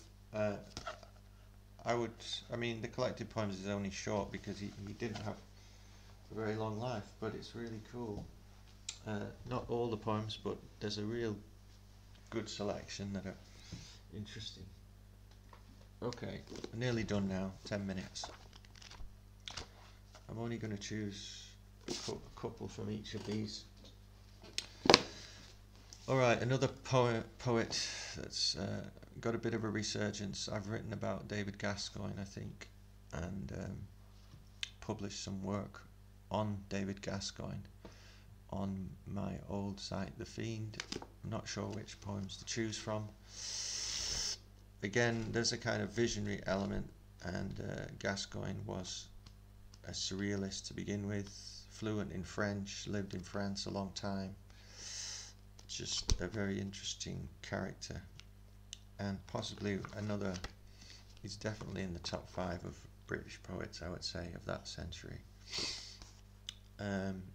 Speaker 1: I mean, the collected poems is only short because he didn't have a very long life, but it's really cool. Not all the poems, but there's a real good selection that are interesting. Okay, nearly done now, 10 minutes. I'm only going to choose a couple from each of these. Alright, another poet that's got a bit of a resurgence. I've written about David Gascoigne, I think, and published some work on David Gascoigne on my old site, The Fiend. I'm not sure which poems to choose from. Again, there's a kind of visionary element, and Gascoigne was a surrealist to begin with, fluent in French, lived in France a long time. Just a very interesting character, and possibly another, he's definitely in the top 5 of British poets, I would say, of that century.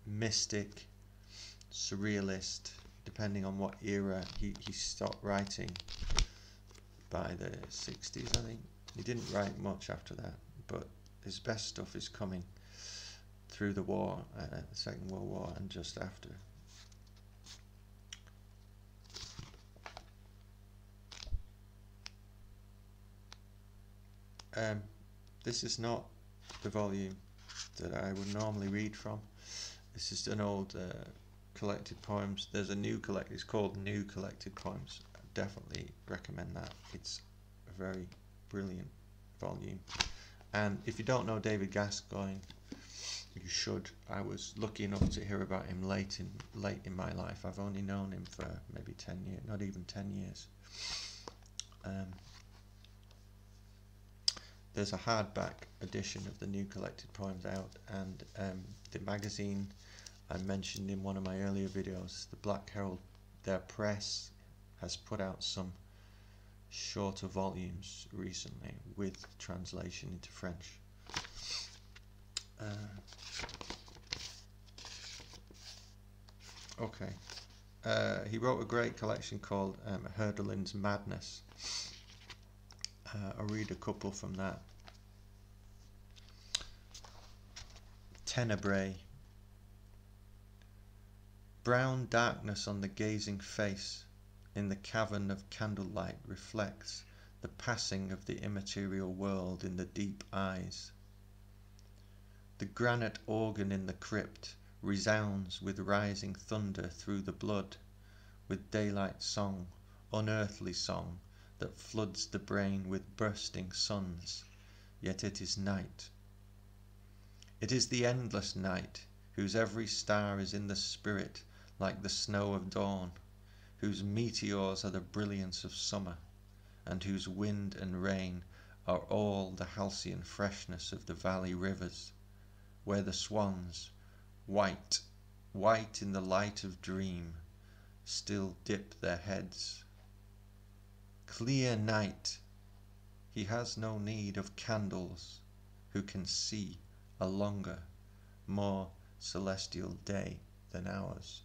Speaker 1: Mystic, surrealist, depending on what era he stopped writing. By the 60s, I think. He didn't write much after that, but his best stuff is coming through the war, the Second World War, and just after. This is not the volume that I would normally read from. This is an old collected poems. There's a new collected, it's called New Collected Poems. I definitely recommend that. It's a very brilliant volume. And if you don't know David Gascoigne, you should. I was lucky enough to hear about him late in my life. I've only known him for maybe 10 years, not even 10 years. There's a hardback edition of the New Collected Poems out, and the magazine I mentioned in one of my earlier videos, the Black Herald, their press has put out some shorter volumes recently with translation into French. He wrote a great collection called Herderlin's Madness. I'll read a couple from that. Tenebrae. Brown darkness on the gazing face in the cavern of candlelight reflects the passing of the immaterial world in the deep eyes. The granite organ in the crypt resounds with rising thunder through the blood, with daylight song, unearthly song, that floods the brain with bursting suns, yet it is night. It is the endless night, whose every star is in the spirit like the snow of dawn, whose meteors are the brilliance of summer, and whose wind and rain are all the halcyon freshness of the valley rivers, where the swans, white, white in the light of dream, still dip their heads. Clear night, he has no need of candles, who can see a longer, more celestial day than ours.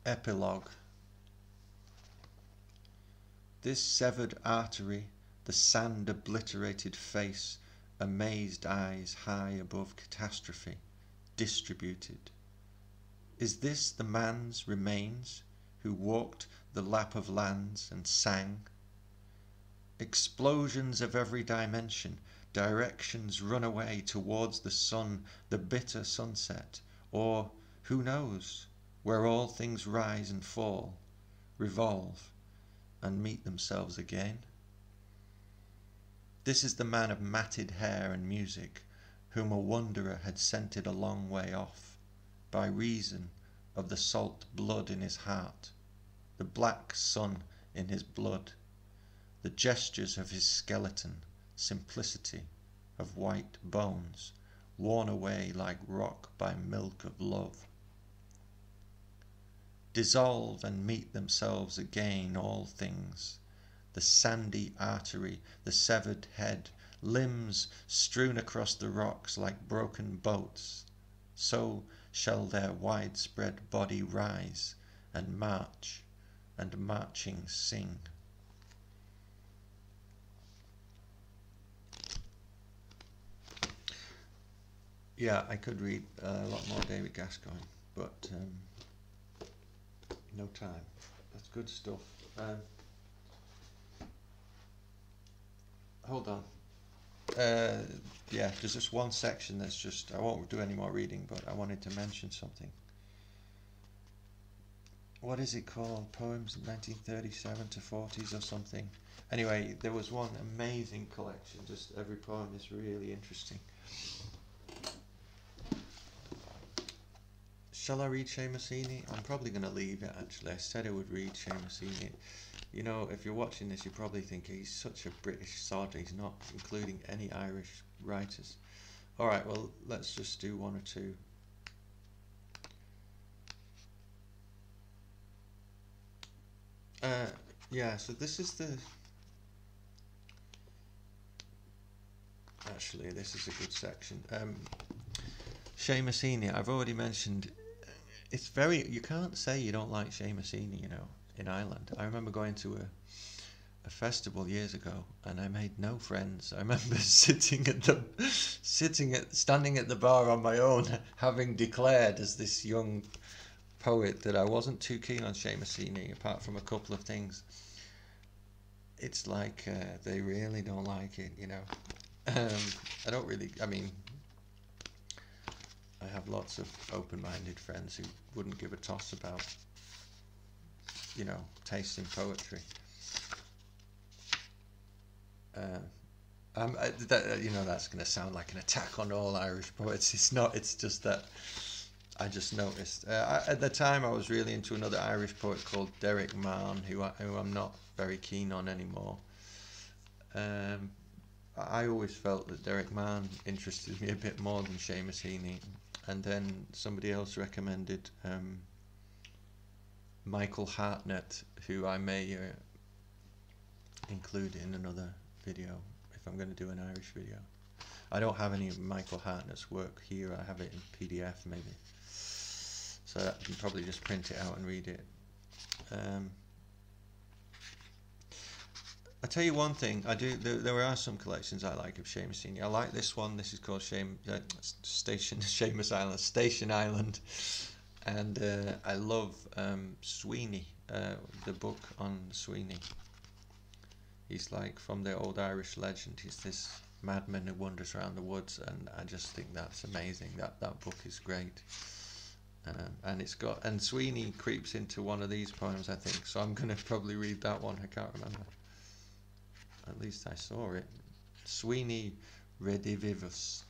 Speaker 1: Epilogue. This severed artery, the sand obliterated face, amazed eyes high above catastrophe, distributed. Is this the man's remains, who walked the lap of lands and sang? Explosions of every dimension, directions run away towards the sun, the bitter sunset, or, who knows, where all things rise and fall, revolve, and meet themselves again? This is the man of matted hair and music, whom a wanderer had scented a long way off, by reason of the salt blood in his heart, the black sun in his blood, the gestures of his skeleton, simplicity of white bones, worn away like rock by milk of love. Dissolve and meet themselves again all things, the sandy artery, the severed head, limbs strewn across the rocks like broken boats, so shall their widespread body rise and march, and marching sing. Yeah, I could read a lot more David Gascoigne, but no time. That's good stuff. Hold on. Yeah, there's just one section that's just, I won't do any more reading, but I wanted to mention something. What is it called? Poems 1937 to 40s or something. Anyway, there was one amazing collection. Just every poem is really interesting. Shall I read Sheamusini? I'm probably going to leave it, actually. I said I would read Sheamusini. You know, if you're watching this, you probably think he's such a British sod. He's not including any Irish writers. Alright, well, let's just do one or two. Yeah, so this is the... Actually, this is a good section. Seamus Heaney, I've already mentioned... It's very... You can't say you don't like Seamus Heaney, you know, in Ireland. I remember going to a festival years ago, and I made no friends. I remember standing at the bar on my own, having declared as this young poet that I wasn't too keen on Sheamusini, apart from a couple of things. It's like they really don't like it, you know. I don't really, I mean, I have lots of open-minded friends who wouldn't give a toss about, you know, taste in poetry. You know, that's going to sound like an attack on all Irish poets. It's not, it's just that I just noticed. At the time, I was really into another Irish poet called Derrick Mann, who I'm not very keen on anymore. I always felt that Derrick Mann interested me a bit more than Seamus Heaney. And then somebody else recommended Michael Hartnett, who I may include in another video if I'm going to do an Irish video. I don't have any of Michael Hartnett's work here. I have it in PDF maybe. So I can probably just print it out and read it. I tell you one thing, I do. There are some collections I like of Sheamusini. I like this one. This is called Seamus Island, Station Island, and I love Sweeney, the book on Sweeney. He's like from the old Irish legend. He's this madman who wanders around the woods, and I just think that's amazing. That book is great. And it's got, and Sweeney creeps into one of these poems, I think. So I'm gonna probably read that one. I can't remember. At least I saw it. Sweeney Redivivus.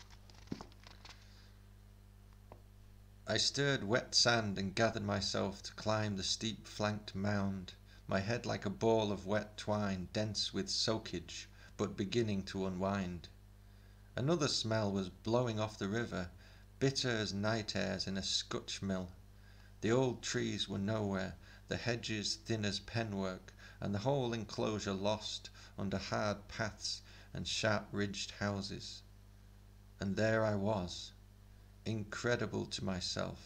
Speaker 1: I stirred wet sand and gathered myself to climb the steep-flanked mound, my head like a ball of wet twine, dense with soakage, but beginning to unwind. Another smell was blowing off the river, bitter as night airs in a Scotch mill. The old trees were nowhere, the hedges thin as penwork, and the whole enclosure lost under hard paths and sharp-ridged houses. And there I was, incredible to myself,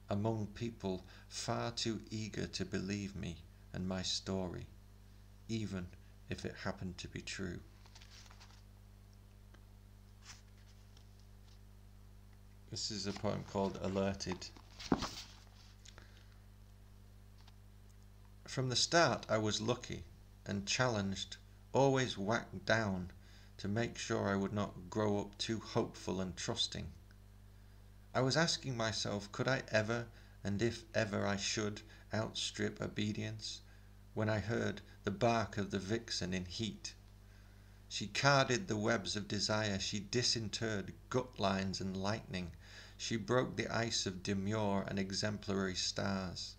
Speaker 1: among people far too eager to believe me and my story, even if it happened to be true. This is a poem called Alerted. From the start I was lucky and challenged, always whacked down to make sure I would not grow up too hopeful and trusting. I was asking myself, could I ever, and if ever I should, outstrip obedience, when I heard the bark of the vixen in heat. She carded the webs of desire, she disinterred gut lines and lightning, she broke the ice of demure and exemplary stars,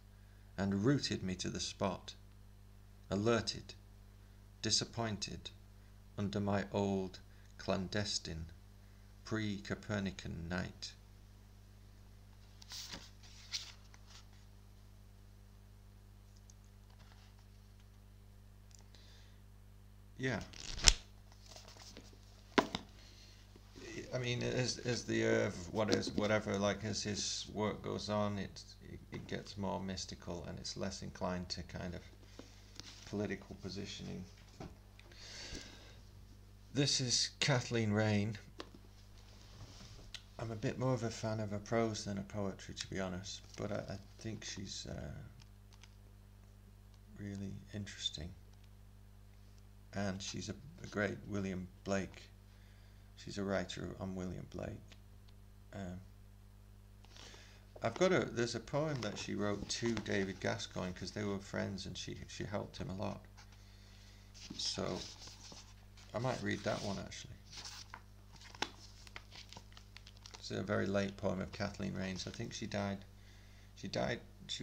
Speaker 1: and rooted me to the spot, alerted, disappointed, under my old, clandestine, pre-Copernican night. Yeah. I mean, as the whatever, like as his work goes on, it gets more mystical and it's less inclined to kind of political positioning. This is Kathleen Rayne. I'm a bit more of a fan of her prose than her poetry, to be honest, but I think she's really interesting. And she's a great William Blake. She's a writer on William Blake. There's a poem that she wrote to David Gascoigne because they were friends and she helped him a lot. So I might read that one actually. It's a very late poem of Kathleen Rayne's. I think she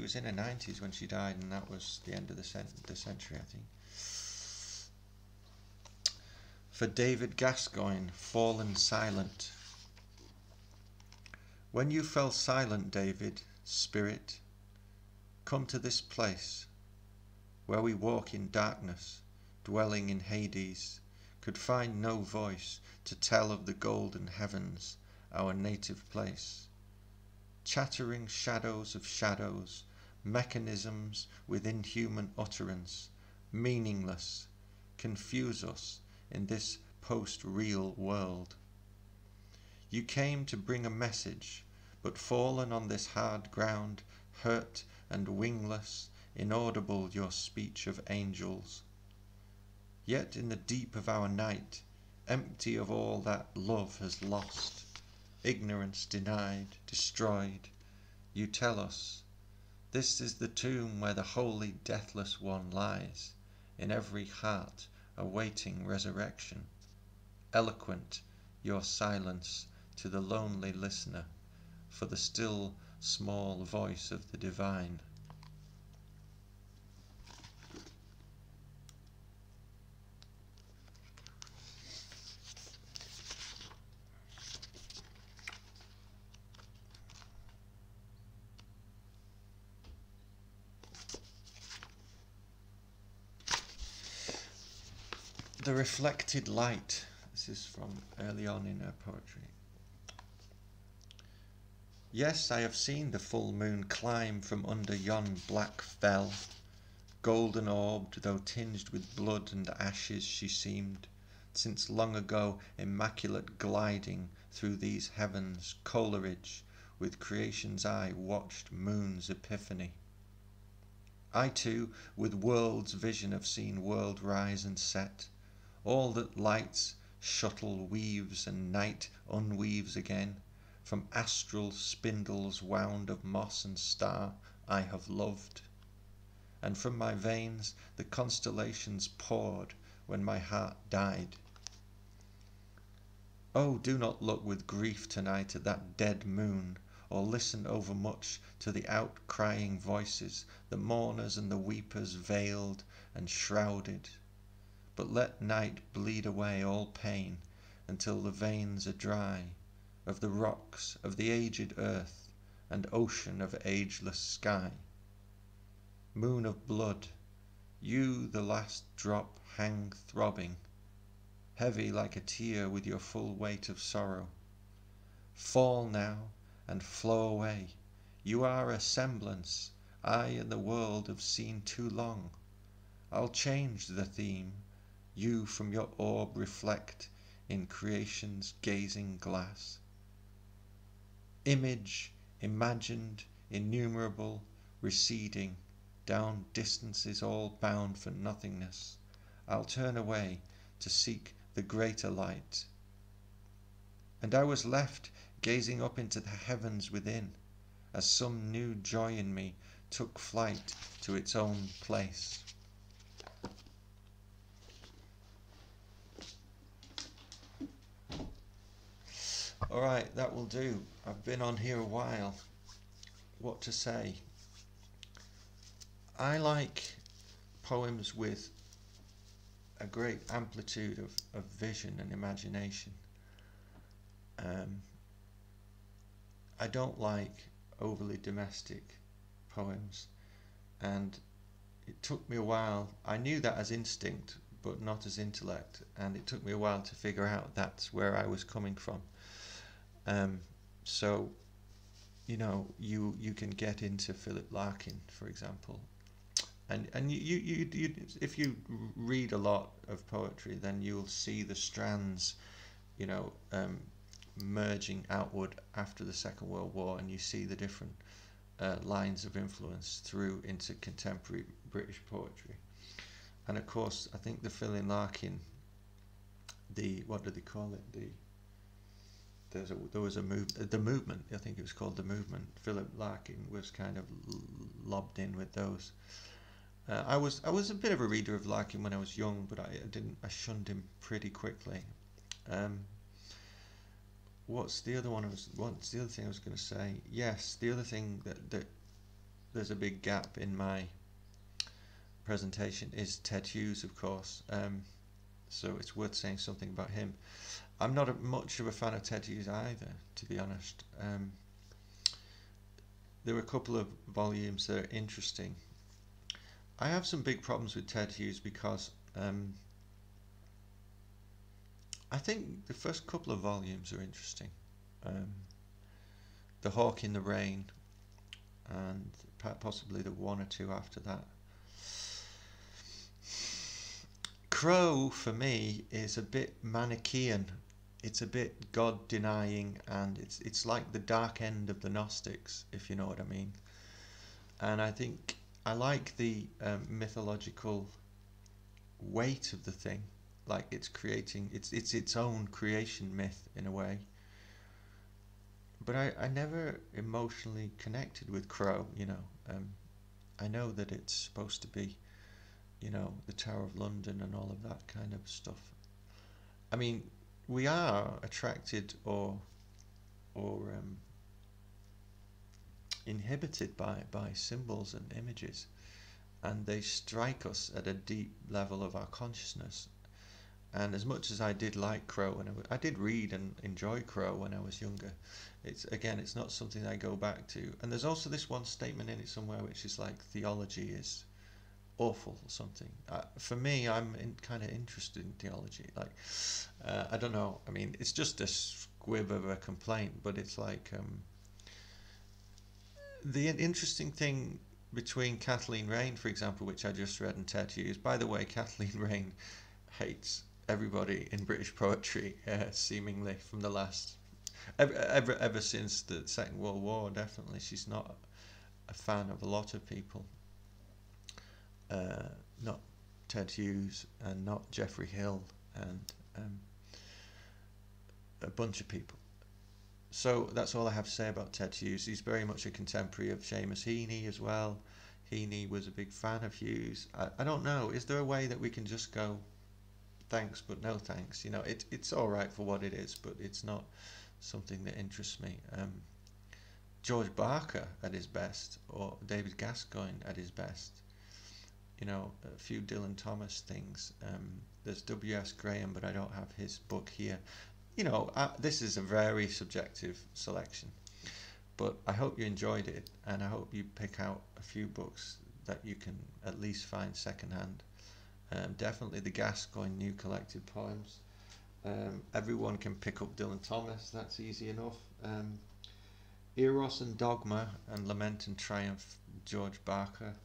Speaker 1: was in her 90s when she died, and that was the end of the century, I think. For David Gascoigne, fallen silent. When you fell silent, David, spirit, come to this place, where we walk in darkness, dwelling in Hades, could find no voice to tell of the golden heavens, our native place. Chattering shadows of shadows, mechanisms within human utterance, meaningless, confuse us in this post-real world. You came to bring a message, but fallen on this hard ground, hurt and wingless, inaudible your speech of angels. Yet in the deep of our night, empty of all that love has lost, ignorance denied, destroyed, you tell us, this is the tomb where the holy deathless one lies, in every heart awaiting resurrection. Eloquent your silence to the lonely listener, for the still small voice of the divine. The reflected light. This is from early on in her poetry. Yes, I have seen the full moon climb from under yon black fell. Golden orbed, though tinged with blood and ashes she seemed, since long ago immaculate gliding through these heavens, Coleridge, with creation's eye watched moon's epiphany. I too, with world's vision have seen world rise and set, all that light's shuttle weaves and night unweaves again, from astral spindles wound of moss and star I have loved, and from my veins the constellations poured when my heart died. Oh, do not look with grief tonight at that dead moon, or listen overmuch to the outcrying voices, the mourners and the weepers veiled and shrouded. But let night bleed away all pain until the veins are dry of the rocks of the aged earth and ocean of ageless sky. Moon of blood, you the last drop hang throbbing, heavy like a tear with your full weight of sorrow. Fall now and flow away. You are a semblance I and the world have seen too long. I'll change the theme. You from your orb reflect in creation's gazing glass. Image, imagined, innumerable, receding, down distances all bound for nothingness, I'll turn away to seek the greater light. And I was left gazing up into the heavens within, as some new joy in me took flight to its own place. Alright, that will do. I've been on here a while. What to say? I like poems with a great amplitude of vision and imagination. I don't like overly domestic poems, and it took me a while. I knew that as instinct, but not as intellect, and it took me a while to figure out that's where I was coming from. So, you know, you can get into Philip Larkin, for example, and you if you read a lot of poetry, then you'll see the strands, you know, merging outward after the Second World War, and you see the different lines of influence through into contemporary British poetry. And of course, I think the Philip Larkin, the, what do they call it? There was a the movement. I think it was called the movement. Philip Larkin was kind of lobbed in with those. I was a bit of a reader of Larkin when I was young, but I shunned him pretty quickly. What's the other thing I was going to say? Yes, the other thing that there's a big gap in my presentation is Ted Hughes, of course. So it's worth saying something about him. I'm not much of a fan of Ted Hughes either, to be honest. There were a couple of volumes that are interesting. I have some big problems with Ted Hughes because I think the first couple of volumes are interesting. The Hawk in the Rain, and possibly the one or two after that. Crow, for me, is a bit Manichaean. It's a bit God-denying, and it's like the dark end of the Gnostics, if you know what I mean. And I think I like the mythological weight of the thing, like it's creating its own creation myth in a way. But I never emotionally connected with Crow, you know. I know that it's supposed to be, you know, the Tower of London and all of that kind of stuff. I mean, we are attracted or inhibited by symbols and images, and they strike us at a deep level of our consciousness. And as much as I did like Crow, and I did read and enjoy Crow when I was younger, it's not something I go back to. And there's also this one statement in it somewhere which is like theology is awful or something. For me, I'm kind of interested in theology. Like, I don't know. I mean, it's just a squib of a complaint, but it's like the interesting thing between Kathleen Rayne, for example, which I just read, and Ted Hughes. By the way, Kathleen Rayne hates everybody in British poetry, seemingly from the last ever since the Second World War. Definitely, she's not a fan of a lot of people. Not Ted Hughes and not Geoffrey Hill and a bunch of people. So that's all I have to say about Ted Hughes. He's very much a contemporary of Seamus Heaney as well. Heaney was a big fan of Hughes. I don't know, is there a way that we can just go thanks but no thanks? You know, it's all right for what it is, but it's not something that interests me. George Barker at his best, or David Gascoigne at his best. You know, a few Dylan Thomas things. There's W.S. Graham, but I don't have his book here. You know, this is a very subjective selection, but I hope you enjoyed it, and I hope you pick out a few books that you can at least find secondhand. Definitely the Gascoigne New Collected Poems. Everyone can pick up Dylan Thomas, that's easy enough. Eros and Dogma and Lament and Triumph, George Barker.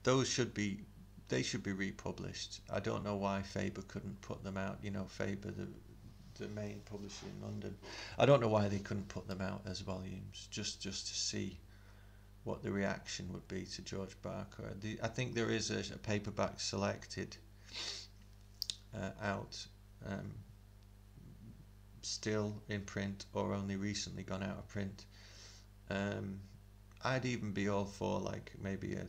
Speaker 1: Those should be republished. I don't know why Faber couldn't put them out. You know, Faber, the main publisher in London. I don't know why they couldn't put them out as volumes, just to see what the reaction would be to George Barker. I think there is a paperback selected out, still in print or only recently gone out of print. I'd even be all for like maybe a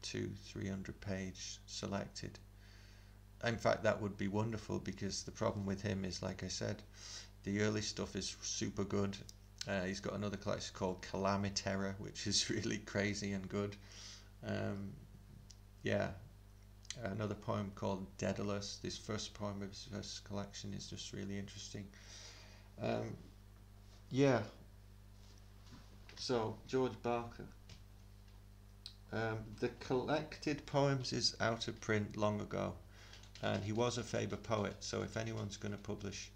Speaker 1: 200-300 page selected. In fact, that would be wonderful, because the problem with him is, like I said, the early stuff is super good. He's got another collection called Calamitera, which is really crazy and good. Yeah, another poem called Daedalus. This first poem of his first collection is just really interesting. Yeah, so George Barker. The Collected Poems is out of print long ago, and he was a Faber poet, so if anyone's going to publish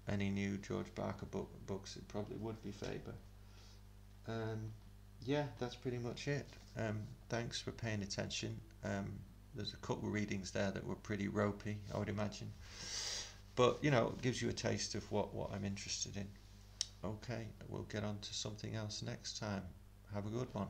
Speaker 1: any new George Barker books, it probably would be Faber. Yeah, that's pretty much it. Thanks for paying attention. There's a couple of readings there that were pretty ropey, I would imagine. But, you know, it gives you a taste of what I'm interested in. Okay, we'll get on to something else next time. Have a good one.